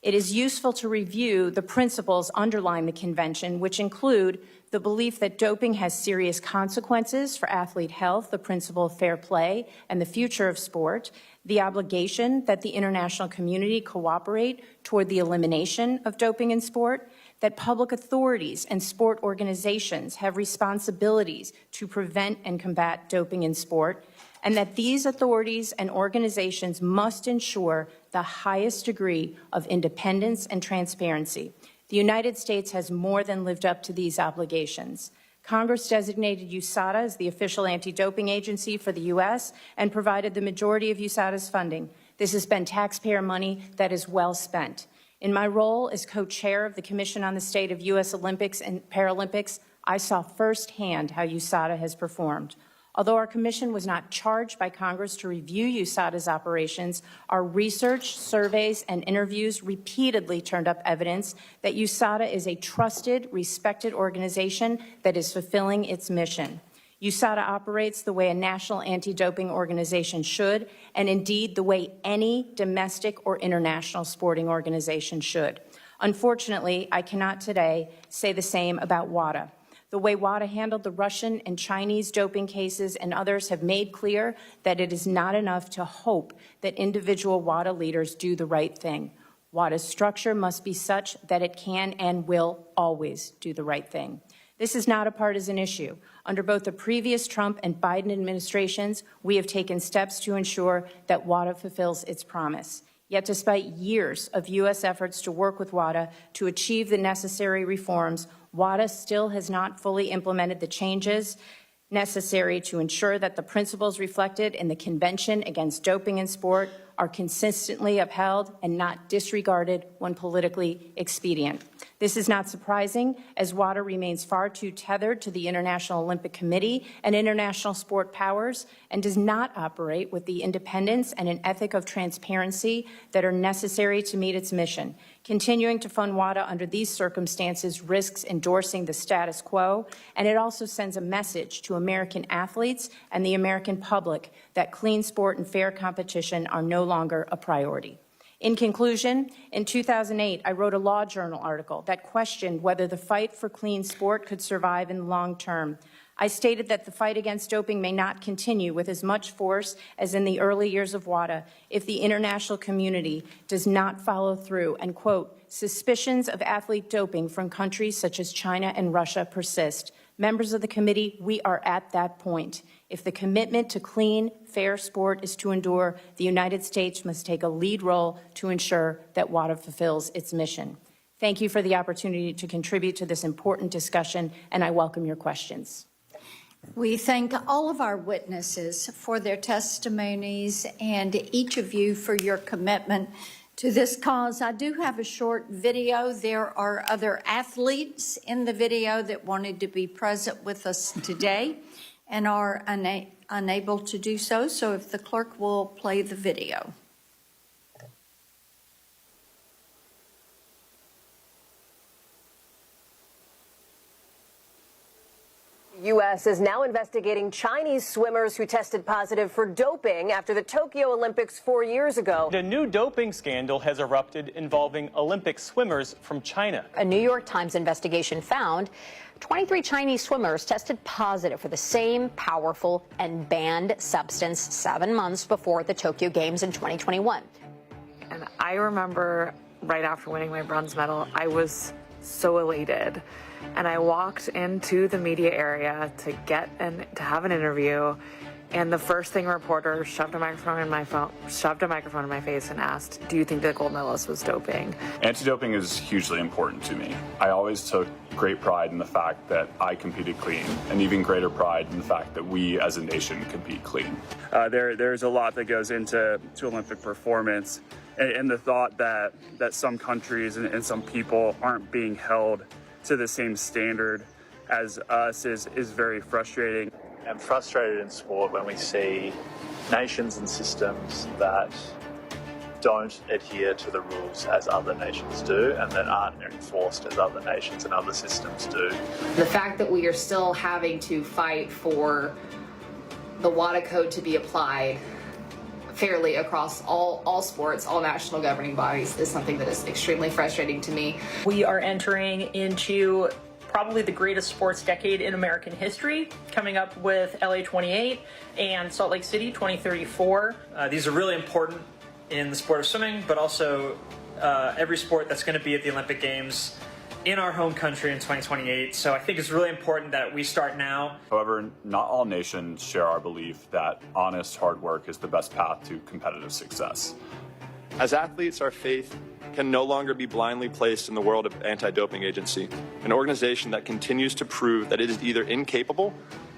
It is useful to review the principles underlying the convention, which include the belief that doping has serious consequences for athlete health, the principle of fair play, and the future of sport, the obligation that the international community cooperate toward the elimination of doping in sport, that public authorities and sport organizations have responsibilities to prevent and combat doping in sport, and that these authorities and organizations must ensure the highest degree of independence and transparency. The United States has more than lived up to these obligations. Congress designated USADA as the official anti-doping agency for the U.S. and provided the majority of USADA's funding. This has been taxpayer money that is well spent. In my role as co-chair of the Commission on the State of U.S. Olympics and Paralympics, I saw firsthand how USADA has performed. Although our commission was not charged by Congress to review USADA's operations, our research, surveys, and interviews repeatedly turned up evidence that USADA is a trusted, respected organization that is fulfilling its mission. USADA operates the way a national anti-doping organization should, and indeed the way any domestic or international sporting organization should. Unfortunately, I cannot today say the same about WADA. The way WADA handled the Russian and Chinese doping cases and others have made clear that it is not enough to hope that individual WADA leaders do the right thing. WADA's structure must be such that it can and will always do the right thing. This is not a partisan issue. Under both the previous Trump and Biden administrations, we have taken steps to ensure that WADA fulfills its promise. Yet despite years of U.S. efforts to work with WADA to achieve the necessary reforms, WADA still has not fully implemented the changes necessary to ensure that the principles reflected in the Convention Against Doping in Sport are consistently upheld and not disregarded when politically expedient. This is not surprising, as WADA remains far too tethered to the International Olympic Committee and international sport powers and does not operate with the independence and an ethic of transparency that are necessary to meet its mission. Continuing to fund WADA under these circumstances risks endorsing the status quo, and it also sends a message to American athletes and the American public that clean sport and fair competition are no longer a priority. In conclusion, in 2008, I wrote a law journal article that questioned whether the fight for clean sport could survive in the long term. I stated that the fight against doping may not continue with as much force as in the early years of WADA if the international community does not follow through and, quote, suspicions of athlete doping from countries such as China and Russia persist. Members of the committee, we are at that point. If the commitment to clean, fair sport is to endure, the United States must take a lead role to ensure that WADA fulfills its mission. Thank you for the opportunity to contribute to this important discussion, and I welcome your questions. We thank all of our witnesses for their testimonies and each of you for your commitment to this cause. I do have a short video. There are other athletes in the video that wanted to be present with us today and are unable to do so. So if the clerk will play the video. U.S. is now investigating Chinese swimmers who tested positive for doping after the Tokyo Olympics 4 years ago. A new doping scandal has erupted involving Olympic swimmers from China. A New York Times investigation found 23 Chinese swimmers tested positive for the same powerful and banned substance 7 months before the Tokyo Games in 2021. And I remember right after winning my bronze medal, I was so elated. And I walked into the media area to have an interview, and the first thing a reporter shoved a microphone in my face and asked, "Do you think the gold medalist was doping?" Anti-doping is hugely important to me. I always took great pride in the fact that I competed clean, and even greater pride in the fact that we as a nation compete clean. There's a lot that goes into Olympic performance, and the thought that some countries and some people aren't being held to the same standard as us is very frustrating. I'm frustrated in sport when we see nations and systems that don't adhere to the rules as other nations do and that aren't enforced as other nations and other systems do. The fact that we are still having to fight for the WADA code to be applied fairly across all sports, all national governing bodies, is something that is extremely frustrating to me. We are entering into probably the greatest sports decade in American history, coming up with LA 28 and Salt Lake City 2034. These are really important in the sport of swimming, but also every sport that's going to be at the Olympic Games in our home country in 2028. So I think it's really important that we start now. However, not all nations share our belief that honest hard work is the best path to competitive success. As athletes, our faith can no longer be blindly placed in the world of anti-doping agency, an organization that continues to prove that it is either incapable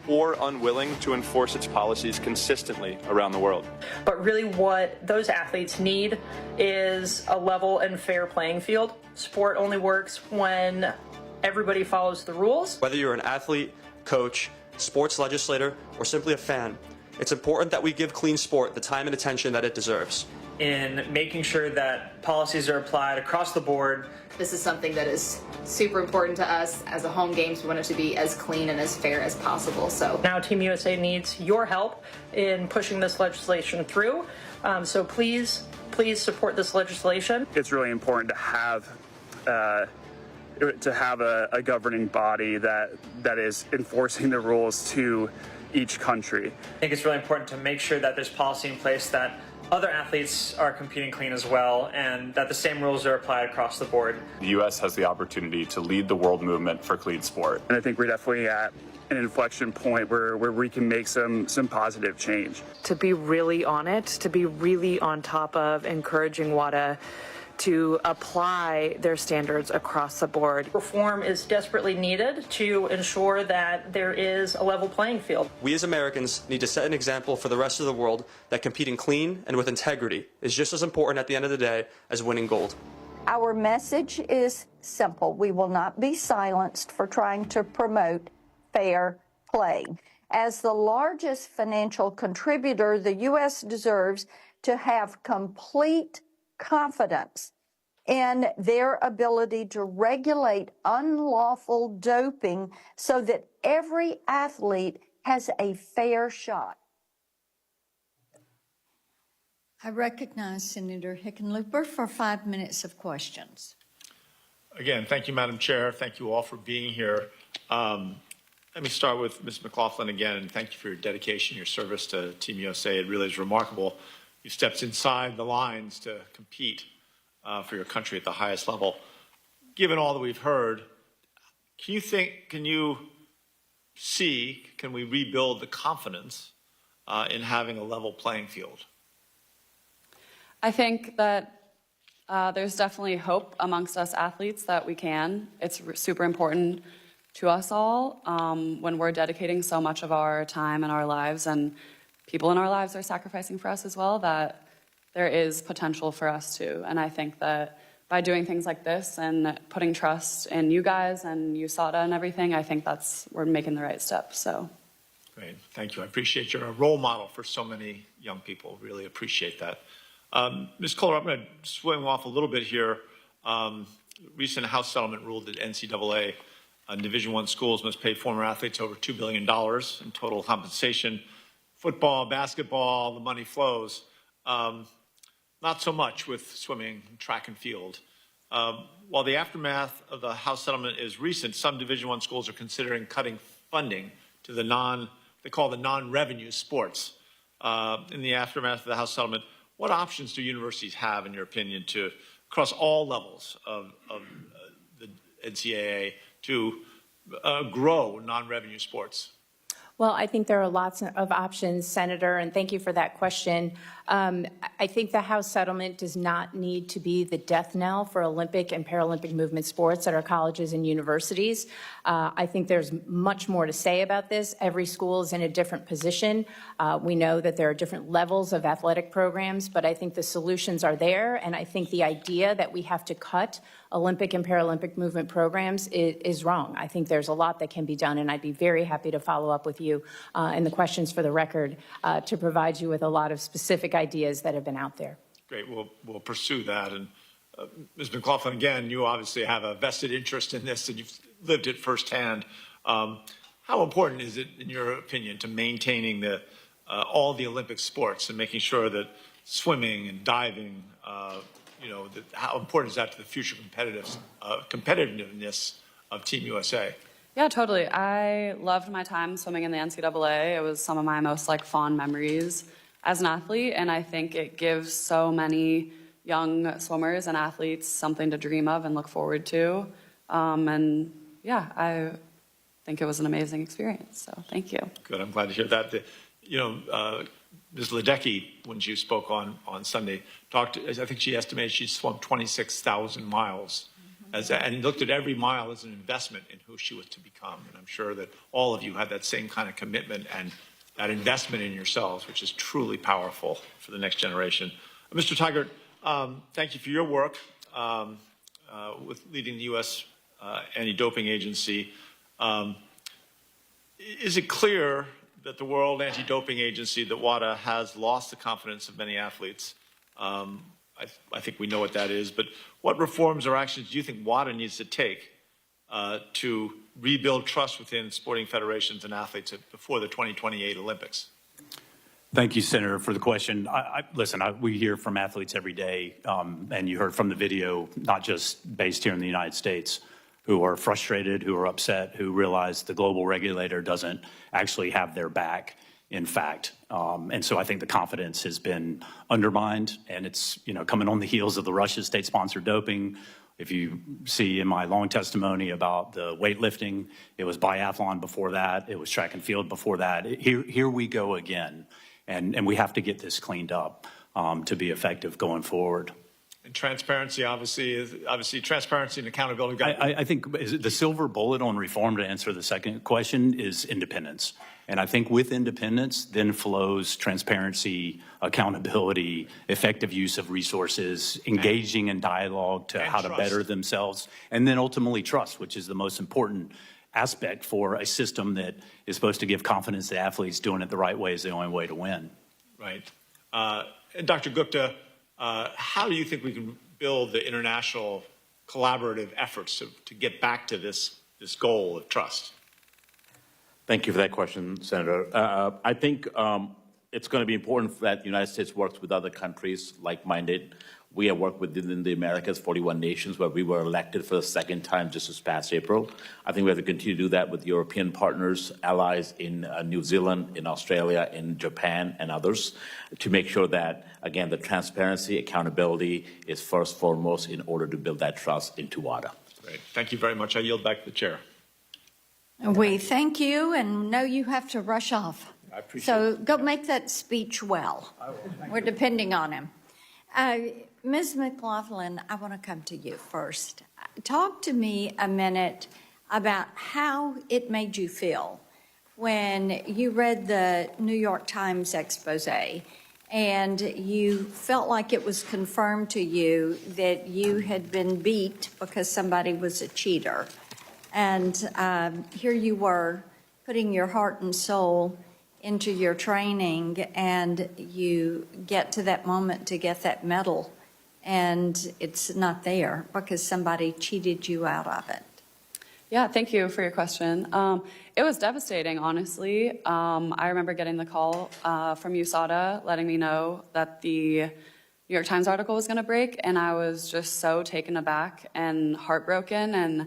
or unwilling to enforce its policies consistently around the world. But really what those athletes need is a level and fair playing field. Sport only works when everybody follows the rules. Whether you're an athlete, coach, sports legislator, or simply a fan, it's important that we give clean sport the time and attention that it deserves. In making sure that policies are applied across the board. This is something that is super important to us. As a home games, we want it to be as clean and as fair as possible. So now Team USA needs your help in pushing this legislation through. So please support this legislation. It's really important to have a governing body that is enforcing the rules to each country. I think it's really important to make sure that there's policy in place that other athletes are competing clean as well, and that the same rules are applied across the board. The U.S. has the opportunity to lead the world movement for clean sport. And I think we're definitely at an inflection point where we can make some positive change. To be really on it, to be really on top of encouraging WADA to apply their standards across the board. Reform is desperately needed to ensure that there is a level playing field. We as Americans need to set an example for the rest of the world that competing clean and with integrity is just as important at the end of the day as winning gold. Our message is simple. We will not be silenced for trying to promote fair play. As the largest financial contributor, the U.S. deserves to have complete confidence in their ability to regulate unlawful doping so that every athlete has a fair shot. I recognize Senator Hickenlooper for 5 minutes of questions. Again, thank you, Madam Chair. Thank you all for being here. Let me start with Ms. McLaughlin again, and thank you for your dedication, your service to Team USA. It really is remarkable. You stepped inside the lines to compete for your country at the highest level. Given all that we've heard, can we rebuild the confidence in having a level playing field? I think that There's definitely hope amongst us athletes that we can. It's super important to us all when we're dedicating so much of our time and our lives, and people in our lives are sacrificing for us as well, that there is potential for us too. And I think that by doing things like this and putting trust in you guys and USADA and everything, I think we're making the right steps. So. Great, thank you. I appreciate you're a role model for so many young people. Really appreciate that. Ms. Kohler, I'm going to swing off a little bit here. Recent House settlement ruled that NCAA and Division I schools must pay former athletes over $2 billion in total compensation. Football, basketball, the money flows. Not so much with swimming, track and field. While the aftermath of the House settlement is recent, some Division I schools are considering cutting funding to they call the non-revenue sports. In the aftermath of the House settlement, what options do universities have, in your opinion, to across all levels of the NCAA to grow non-revenue sports? Well, I think there are lots of options, Senator, and thank you for that question. I think the House settlement does not need to be the death knell for Olympic and Paralympic movement sports at our colleges and universities. I think there's much more to say about this. Every school is in a different position. We know that there are different levels of athletic programs, but I think the solutions are there, and I think the idea that we have to cut Olympic and Paralympic movement programs is wrong. I think there's a lot that can be done, and I'd be very happy to follow up with you in the questions for the record to provide you with a lot of specific ideas that have been out there. Great, we'll pursue that. And Ms. McLaughlin, again, you obviously have a vested interest in this, and you've lived it firsthand. How important is it, in your opinion, to maintaining all the Olympic sports and making sure that swimming and diving, how important is that to the future competitiveness of Team USA? Yeah, totally. I loved my time swimming in the NCAA. It was some of my most fond memories as an athlete, and I think it gives so many young swimmers and athletes something to dream of and look forward to. And yeah, I think it was an amazing experience. So thank you. Good. I'm glad to hear that. Ms. Ledecky, when she spoke on Sunday, I think she estimated she swum 26,000 miles and looked at every mile as an investment in who she was to become. And I'm sure that all of you had that same kind of commitment and that investment in yourselves, which is truly powerful for the next generation. Mr. Tigert, thank you for your work with leading the U.S. Anti-Doping Agency. Is it clear that the World Anti-Doping Agency, that WADA, has lost the confidence of many athletes? I think we know what that is, but what reforms or actions do you think WADA needs to take to rebuild trust within sporting federations and athletes before the 2028 Olympics? Thank you, Senator, for the question. Listen, we hear from athletes every day, and you heard from the video, not just based here in the United States, who are frustrated, who are upset, who realize the global regulator doesn't actually have their back, in fact. And so I think the confidence has been undermined, and it's coming on the heels of the Russia state-sponsored doping. If you see in my long testimony about the weightlifting, it was biathlon before that, it was track and field before that. Here we go again, and we have to get this cleaned up to be effective going forward. And transparency, obviously transparency and accountability. I think the silver bullet on reform, to answer the second question, is independence. And I think with independence then flows transparency, accountability, effective use of resources, engaging in dialogue to how to better themselves, and then ultimately trust, which is the most important aspect for a system that is supposed to give confidence to athletes doing it the right way is the only way to win. Right. And Dr. Gupta, how do you think we can build the international collaborative efforts to get back to this goal of trust? Thank you for that question, Senator. I think it's going to be important that the United States works with other countries like-minded. We have worked within the Americas, 41 nations, where we were elected for the second time just this past April. I think we have to continue to do that with European partners, allies in New Zealand, in Australia, in Japan, and others, to make sure that, again, the transparency, accountability is first foremost in order to build that trust into WADA. Great. Thank you very much. I yield back to the chair. We thank you and know you have to rush off. I appreciate so it. go make that speech well. We're depending on him. Ms. McLaughlin, I want to come to you first. Talk to me a minute about how it made you feel when you read the New York Times expose and you felt like it was confirmed to you that you had been beat because somebody was a cheater. And here you were putting your heart and soul into your training, and you get to that moment to get that medal, and it's not there because somebody cheated you out of it. Yeah, thank you for your question. It was devastating, honestly. I remember getting the call from USADA letting me know that the New York Times article was going to break, and I was just so taken aback and heartbroken. And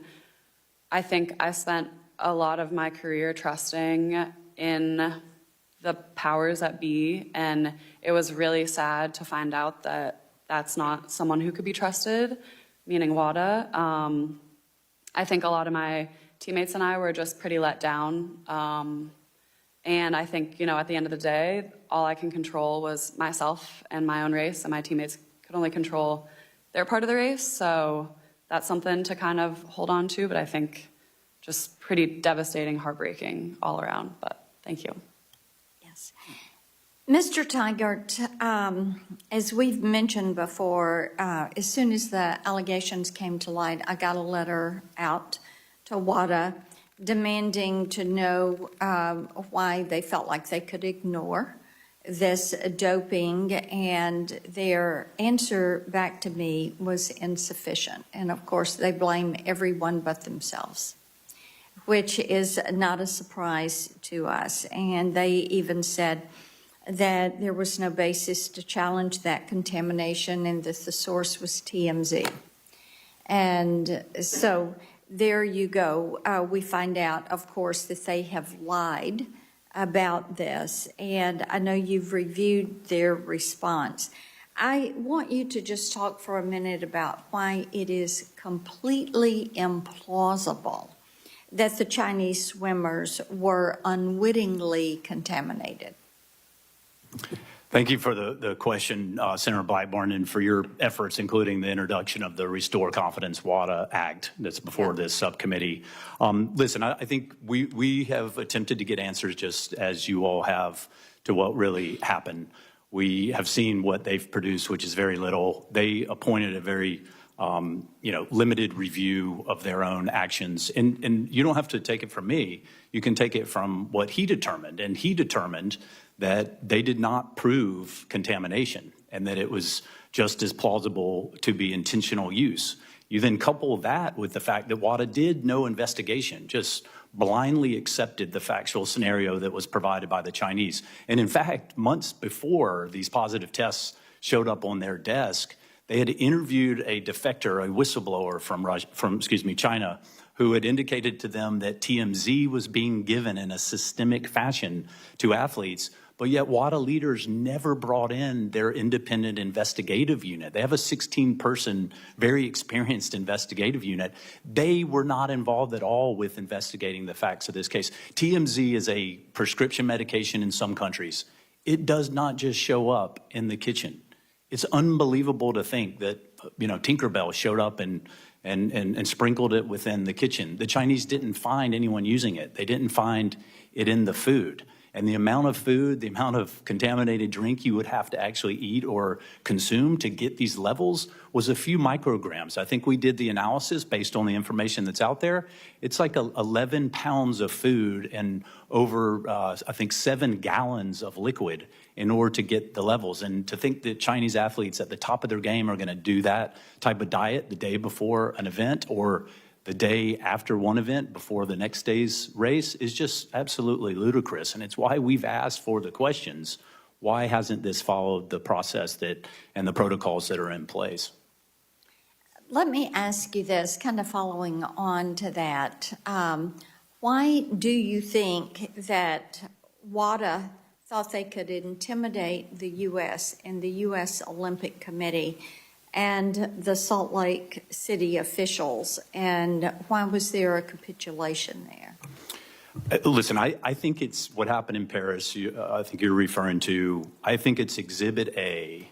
I think I spent a lot of my career trusting in the powers that be, and it was really sad to find out that that's not someone who could be trusted, meaning WADA. I think a lot of my teammates and I were just pretty let down. And I think, at the end of the day, all I can control was myself and my own race, and my teammates could only control their part of the race. So that's something to kind of hold on to, but I think just pretty devastating, heartbreaking all around. But thank you. Yes. Mr. Tygart, as we've mentioned before, as soon as the allegations came to light, I got a letter out to WADA demanding to know why they felt like they could ignore this doping, and their answer back to me was insufficient. And of course, they blame everyone but themselves, which is not a surprise to us. And they even said that there was no basis to challenge that contamination and that the source was TMZ. And so there you go. We find out, of course, that they have lied about this, and I know you've reviewed their response. I want you to just talk for a minute about why it is completely implausible that the Chinese swimmers were unwittingly contaminated. Thank you for the question, Senator Blackburn, and for your efforts, including the introduction of the Restore Confidence WADA Act that's before this subcommittee. Listen, I think we have attempted to get answers just as you all have to what really happened. We have seen what they've produced, which is very little. They appointed a very limited review of their own actions. And you don't have to take it from me. You can take it from what he determined. And he determined that they did not prove contamination and that it was just as plausible to be intentional use. You then couple that with the fact that WADA did no investigation, just blindly accepted the factual scenario that was provided by the Chinese. And in fact, months before these positive tests showed up on their desk, they had interviewed a defector, a whistleblower from China, who had indicated to them that TMZ was being given in a systemic fashion to athletes, but yet WADA leaders never brought in their independent investigative unit. They have a 16-person, very experienced investigative unit. They were not involved at all with investigating the facts of this case. TMZ is a prescription medication in some countries. It does not just show up in the kitchen. It's unbelievable to think that, Tinkerbell showed up and sprinkled it within the kitchen. The Chinese didn't find anyone using it. They didn't find it in the food. And the amount of food, the amount of contaminated drink you would have to actually eat or consume to get these levels was a few micrograms. I think we did the analysis based on the information that's out there. It's like 11 pounds of food and over, I think, 7 gallons of liquid in order to get the levels. And to think that Chinese athletes at the top of their game are going to do that type of diet the day before an event or the day after one event before the next day's race is just absolutely ludicrous. And it's why we've asked for the questions. Why hasn't this followed the process and the protocols that are in place? Let me ask you this, kind of following on to that. Why do you think that WADA thought they could intimidate the U.S. and the U.S. Olympic Committee and the Salt Lake City officials, and why was there a capitulation there? Listen, I think it's what happened in Paris, I think you're referring to. I think it's Exhibit A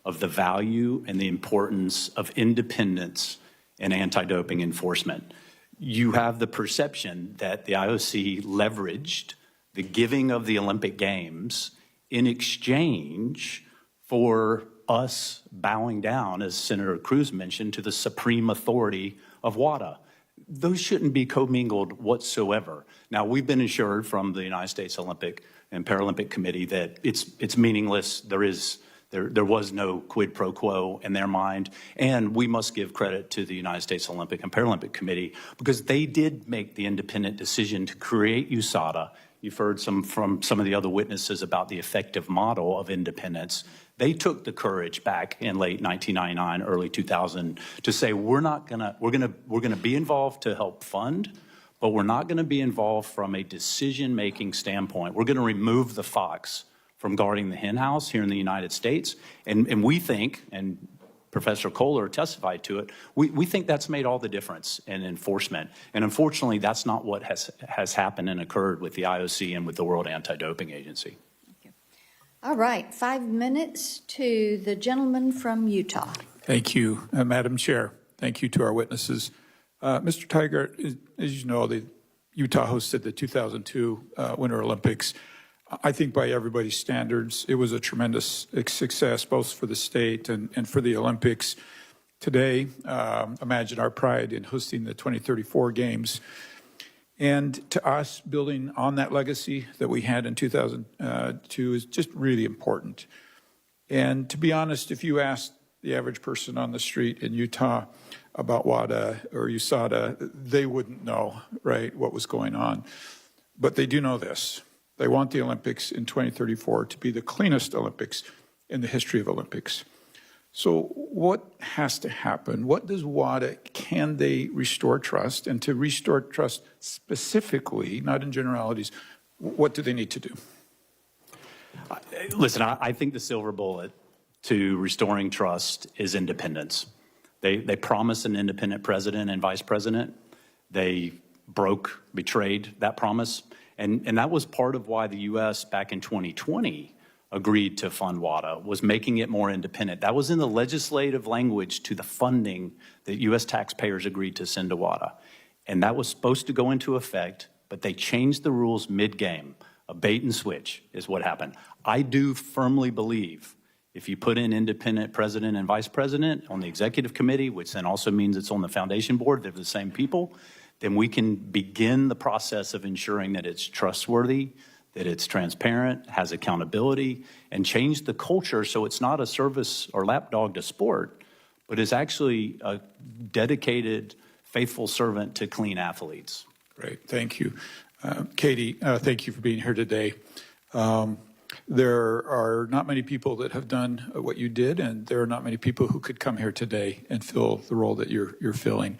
of the value and the importance of independence in anti-doping enforcement. You have the perception that the IOC leveraged the giving of the Olympic Games in exchange for us bowing down, as Senator Cruz mentioned, to the supreme authority of WADA. Those shouldn't be commingled whatsoever. Now, we've been assured from the United States Olympic and Paralympic Committee that it's meaningless. There was no quid pro quo in their mind, and we must give credit to the United States Olympic and Paralympic Committee because they did make the independent decision to create USADA. You've heard from some of the other witnesses about the effective model of independence. They took the courage back in late 1999, early 2000 to say we're gonna be involved to help fund, but we're not gonna be involved from a decision-making standpoint. We're gonna remove the fox from guarding the hen house here in the United States. And we think, and Professor Kohler testified to it, we think that's made all the difference in enforcement. And unfortunately, that's not what has happened and occurred with the IOC and with the World Anti-Doping Agency. All right, 5 minutes to the gentleman from Utah. Thank you, Madam Chair. Thank you to our witnesses. Mr. Tiger, as you know, Utah hosted the 2002 Winter Olympics. I think by everybody's standards, it was a tremendous success, both for the state and for the Olympics. Today, imagine our pride in hosting the 2034 Games. And to us, building on that legacy that we had in 2002 is just really important. And to be honest, if you ask the average person on the street in Utah about WADA or USADA, they wouldn't know, right, what was going on. But they do know this. They want the Olympics in 2034 to be the cleanest Olympics in the history of Olympics. So what has to happen? What does WADA, can they restore trust? And to restore trust specifically, not in generalities, what do they need to do? Listen, I think the silver bullet to restoring trust is independence. They promised an independent president and vice president. They betrayed that promise. And that was part of why the U.S. back in 2020 agreed to fund WADA, was making it more independent. That was in the legislative language to the funding that U.S. taxpayers agreed to send to WADA. And that was supposed to go into effect, but they changed the rules mid-game. A bait and switch is what happened. I do firmly believe if you put in independent president and vice president on the executive committee, which then also means it's on the foundation board, they're the same people, then we can begin the process of ensuring that it's trustworthy, that it's transparent, has accountability, and change the culture so it's not a service or lapdog to sport, but is actually a dedicated, faithful servant to clean athletes. Great, thank you. Katie, thank you for being here today. There are not many people that have done what you did, and there are not many people who could come here today and fill the role that you're filling.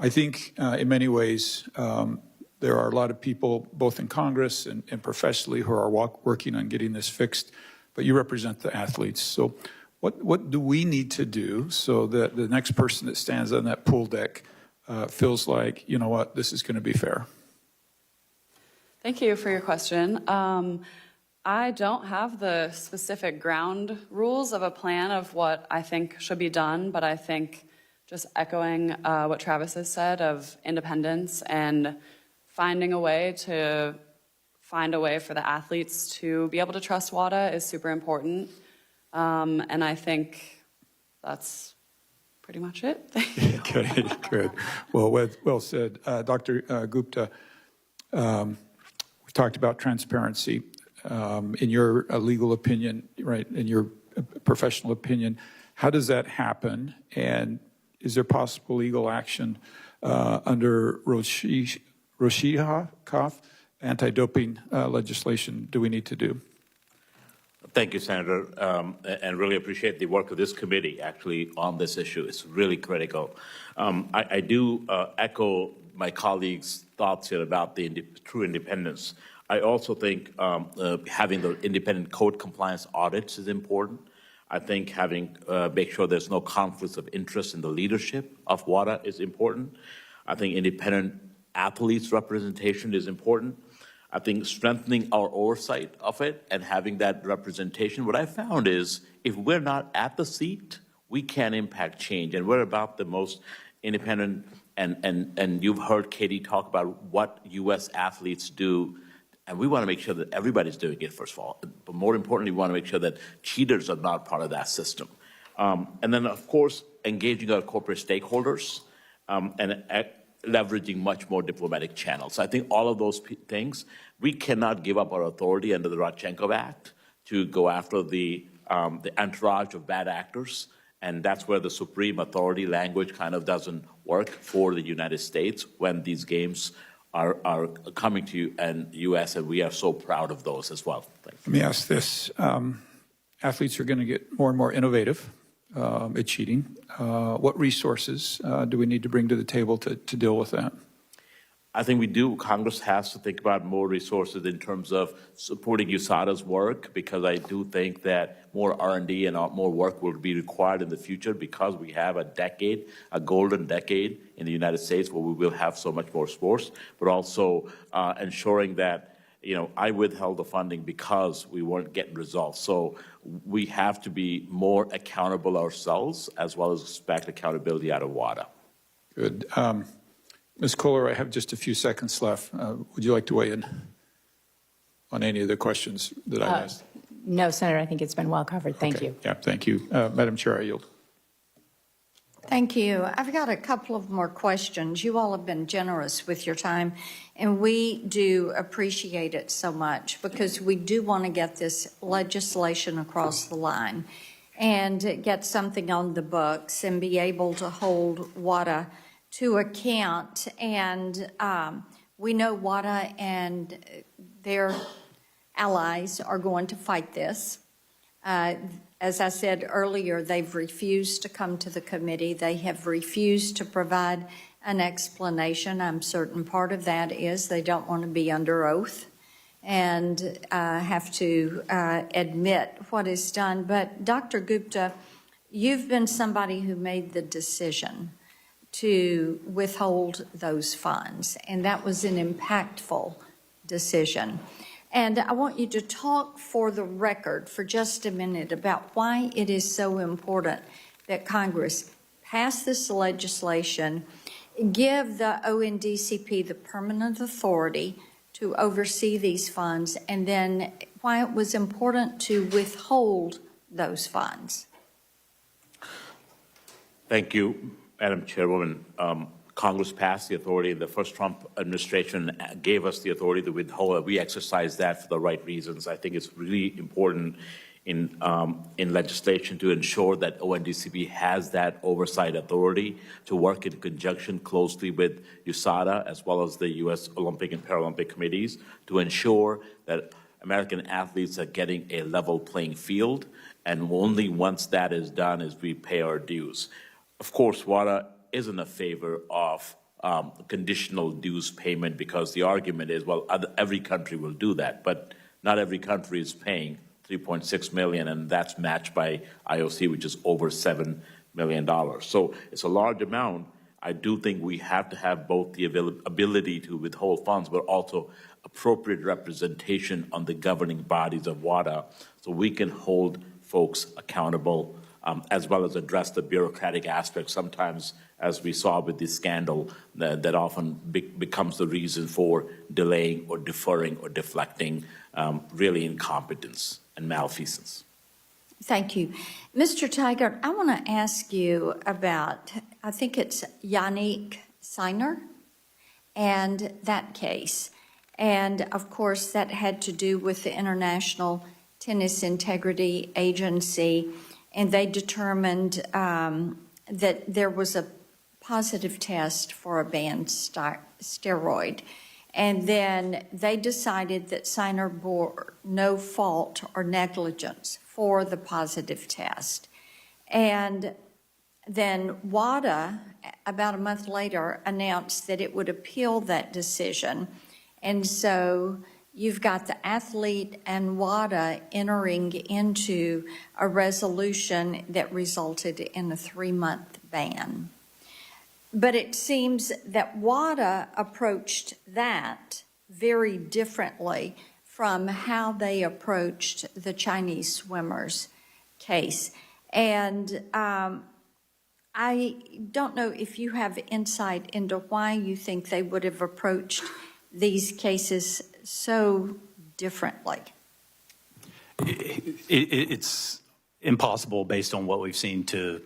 I think in many ways, there are a lot of people, both in Congress and professionally, who are working on getting this fixed, but you represent the athletes. So what do we need to do so that the next person that stands on that pool deck feels like, you know what, this is going to be fair? Thank you for your question. I don't have the specific ground rules of a plan of what I think should be done, but I think just echoing what Travis has said of independence and finding a way for the athletes to be able to trust WADA is super important. And I think that's pretty much it. Good. Well said. Dr. Gupta, we talked about transparency. In your legal opinion, right, in your professional opinion, how does that happen? And is there possible legal action under Roshiha-Koff anti-doping legislation do we need to do? Thank you, Senator, and really appreciate the work of this committee actually on this issue. It's really critical. I do echo my colleagues' thoughts here about the true independence. I also think having the independent code compliance audits is important. I think having make sure there's no conflicts of interest in the leadership of WADA is important. I think independent athletes representation is important. I think strengthening our oversight of it and having that representation, what I found is if we're not at the seat, we can impact change. And we're about the most independent, and you've heard Katie talk about what U.S. athletes do. And we want to make sure that everybody's doing it, first of all. But more importantly, we want to make sure that cheaters are not part of that system. And then, of course, engaging our corporate stakeholders and leveraging much more diplomatic channels. So I think all of those things, we cannot give up our authority under the Rodchenkov Act to go after the entourage of bad actors. And that's where the supreme authority language kind of doesn't work for the United States when these games are coming to U.S., and we are so proud of those as well. Let me ask this. Athletes are going to get more and more innovative at cheating. What resources do we need to bring to the table to deal with that? I think we do. Congress has to think about more resources in terms of supporting USADA's work, because I do think that more R&D and more work will be required in the future, because we have a decade, a golden decade in the United States where we will have so much more sports, but also ensuring that, you know, I withheld the funding because we weren't getting results. So we have to be more accountable ourselves, as well as expect accountability out of WADA. Good. Ms. Kohler, I have just a few seconds left. Would you like to weigh in on any of the questions that I asked? No, Senator, I think it's been well covered. Thank you. Yeah, thank you. Madam Chair, I yield. Thank you. I've got a couple of more questions. You all have been generous with your time, and we do appreciate it so much, because we do want to get this legislation across the line and get something on the books and be able to hold WADA to account. And we know WADA and their allies are going to fight this. As I said earlier, they've refused to come to the committee. They have refused to provide an explanation. I'm certain part of that is they don't want to be under oath and have to admit what is done. But Dr. Gupta, you've been somebody who made the decision to withhold those funds, and that was an impactful decision. And I want you to talk for the record for just a minute about why it is so important that Congress pass this legislation, give the ONDCP the permanent authority to oversee these funds, and then why it was important to withhold those funds. Thank you, Madam Chairwoman. Congress passed the authority. The first Trump administration gave us the authority to withhold. We exercised that for the right reasons. I think it's really important in legislation to ensure that ONDCP has that oversight authority to work in conjunction closely with USADA as well as the U.S. Olympic and Paralympic committees to ensure that American athletes are getting a level playing field. And only once that is done is we pay our dues. Of course, WADA isn't a favor of conditional dues payment, because the argument is, well, every country will do that, but not every country is paying $3.6 million, and that's matched by IOC, which is over $7 million. So it's a large amount. I do think we have to have both the ability to withhold funds, but also appropriate representation on the governing bodies of WADA, so we can hold folks accountable, as well as address the bureaucratic aspects. Sometimes, as we saw with this scandal, that often becomes the reason for delaying or deferring or deflecting really incompetence and malfeasance. Thank you. Mr. Tiger, I want to ask you about, I think it's Yannick Sinner and that case. And of course, that had to do with the International Tennis Integrity Agency, and they determined that there was a positive test for a banned steroid. And then they decided that Sinner bore no fault or negligence for the positive test. And then WADA, about a month later, announced that it would appeal that decision. And so you've got the athlete and WADA entering into a resolution that resulted in a 3-month ban. But it seems that WADA approached that very differently from how they approached the Chinese swimmers case. And I don't know if you have insight into why you think they would have approached these cases so differently. It's impossible based on what we've seen to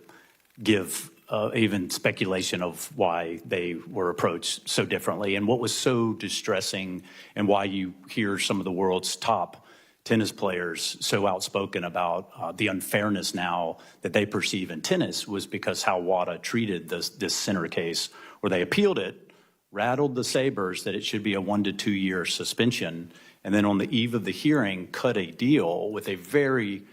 give even speculation of why they were approached so differently. And what was so distressing and why you hear some of the world's top tennis players so outspoken about the unfairness now that they perceive in tennis was because how WADA treated this center case, where they appealed it, rattled the sabers that it should be a 1 to 2 year suspension, and then on the eve of the hearing cut a deal with a very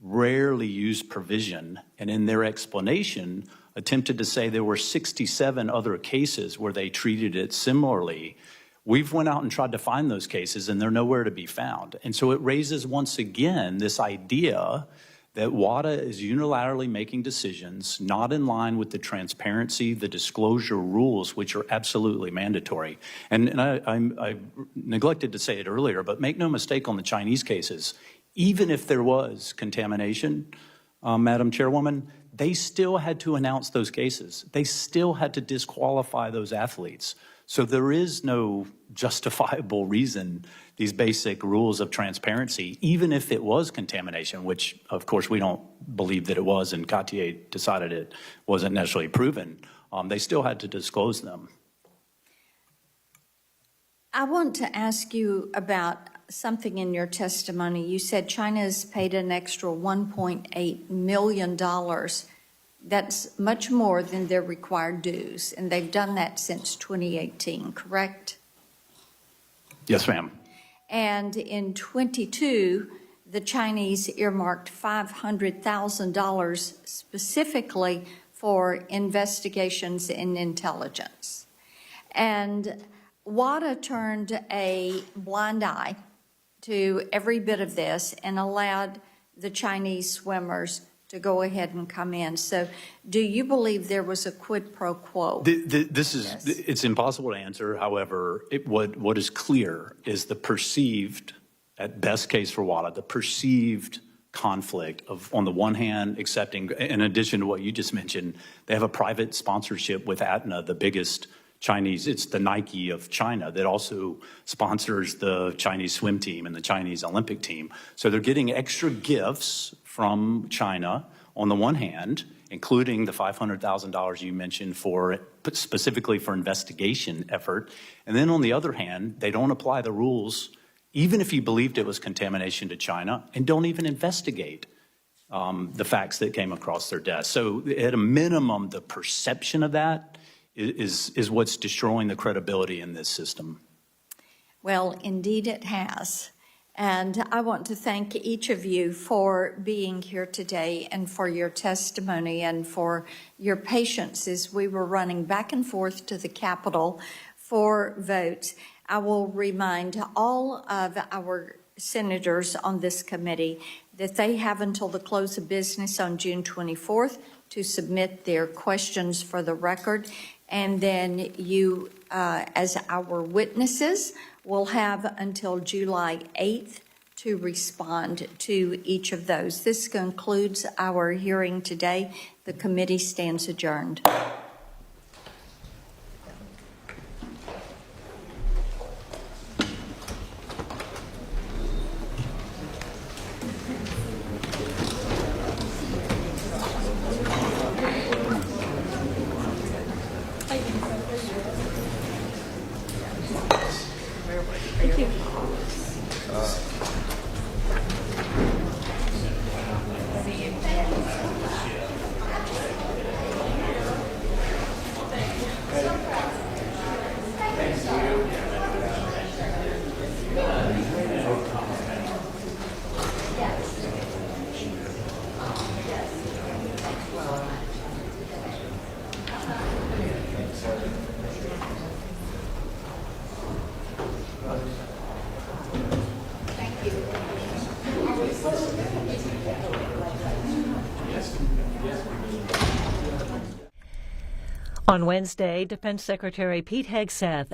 rarely used provision, and in their explanation attempted to say there were 67 other cases where they treated it similarly. We've went out and tried to find those cases, and they're nowhere to be found. And so it raises once again this idea that WADA is unilaterally making decisions not in line with the transparency, the disclosure rules, which are absolutely mandatory. And I neglected to say it earlier, but make no mistake on the Chinese cases, even if there was contamination, Madam Chairwoman, they still had to announce those cases. They still had to disqualify those athletes. So there is no justifiable reason these basic rules of transparency, even if it was contamination, which of course we don't believe that it was, and Cartier decided it wasn't necessarily proven, they still had to disclose them. I want to ask you about something in your testimony. You said China has paid an extra $1.8 million. That's much more than their required dues, and they've done that since 2018, correct? Yes, ma'am. And in 22, the Chinese earmarked $500,000 specifically for investigations in intelligence. And WADA turned a blind eye to every bit of this and allowed the Chinese swimmers to go ahead and come in. So do you believe there was a quid pro quo? It's impossible to answer. However, what is clear is the perceived, at best case for WADA, the perceived conflict of, on the one hand, accepting, in addition to what you just mentioned, they have a private sponsorship with ATNA, the biggest Chinese, it's the Nike of China that also sponsors the Chinese swim team and the Chinese Olympic team. So they're getting extra gifts from China on the one hand, including the $500,000 you mentioned for specifically for investigation effort. And then on the other hand, they don't apply the rules, even if you believed it was contamination to China, and don't even investigate the facts that came across their desk. So at a minimum, the perception of that is what's destroying the credibility in this system. Well, indeed it has. And I want to thank each of you for being here today and for your testimony and for your patience as we were running back and forth to the Capitol for votes. I will remind all of our senators on this committee that they have until the close of business on June 24th to submit their questions for the record. And then you, as our witnesses, will have until July 8th to respond to each of those. This concludes our hearing today. The committee stands adjourned. On Wednesday, Defense Secretary Pete Hegseth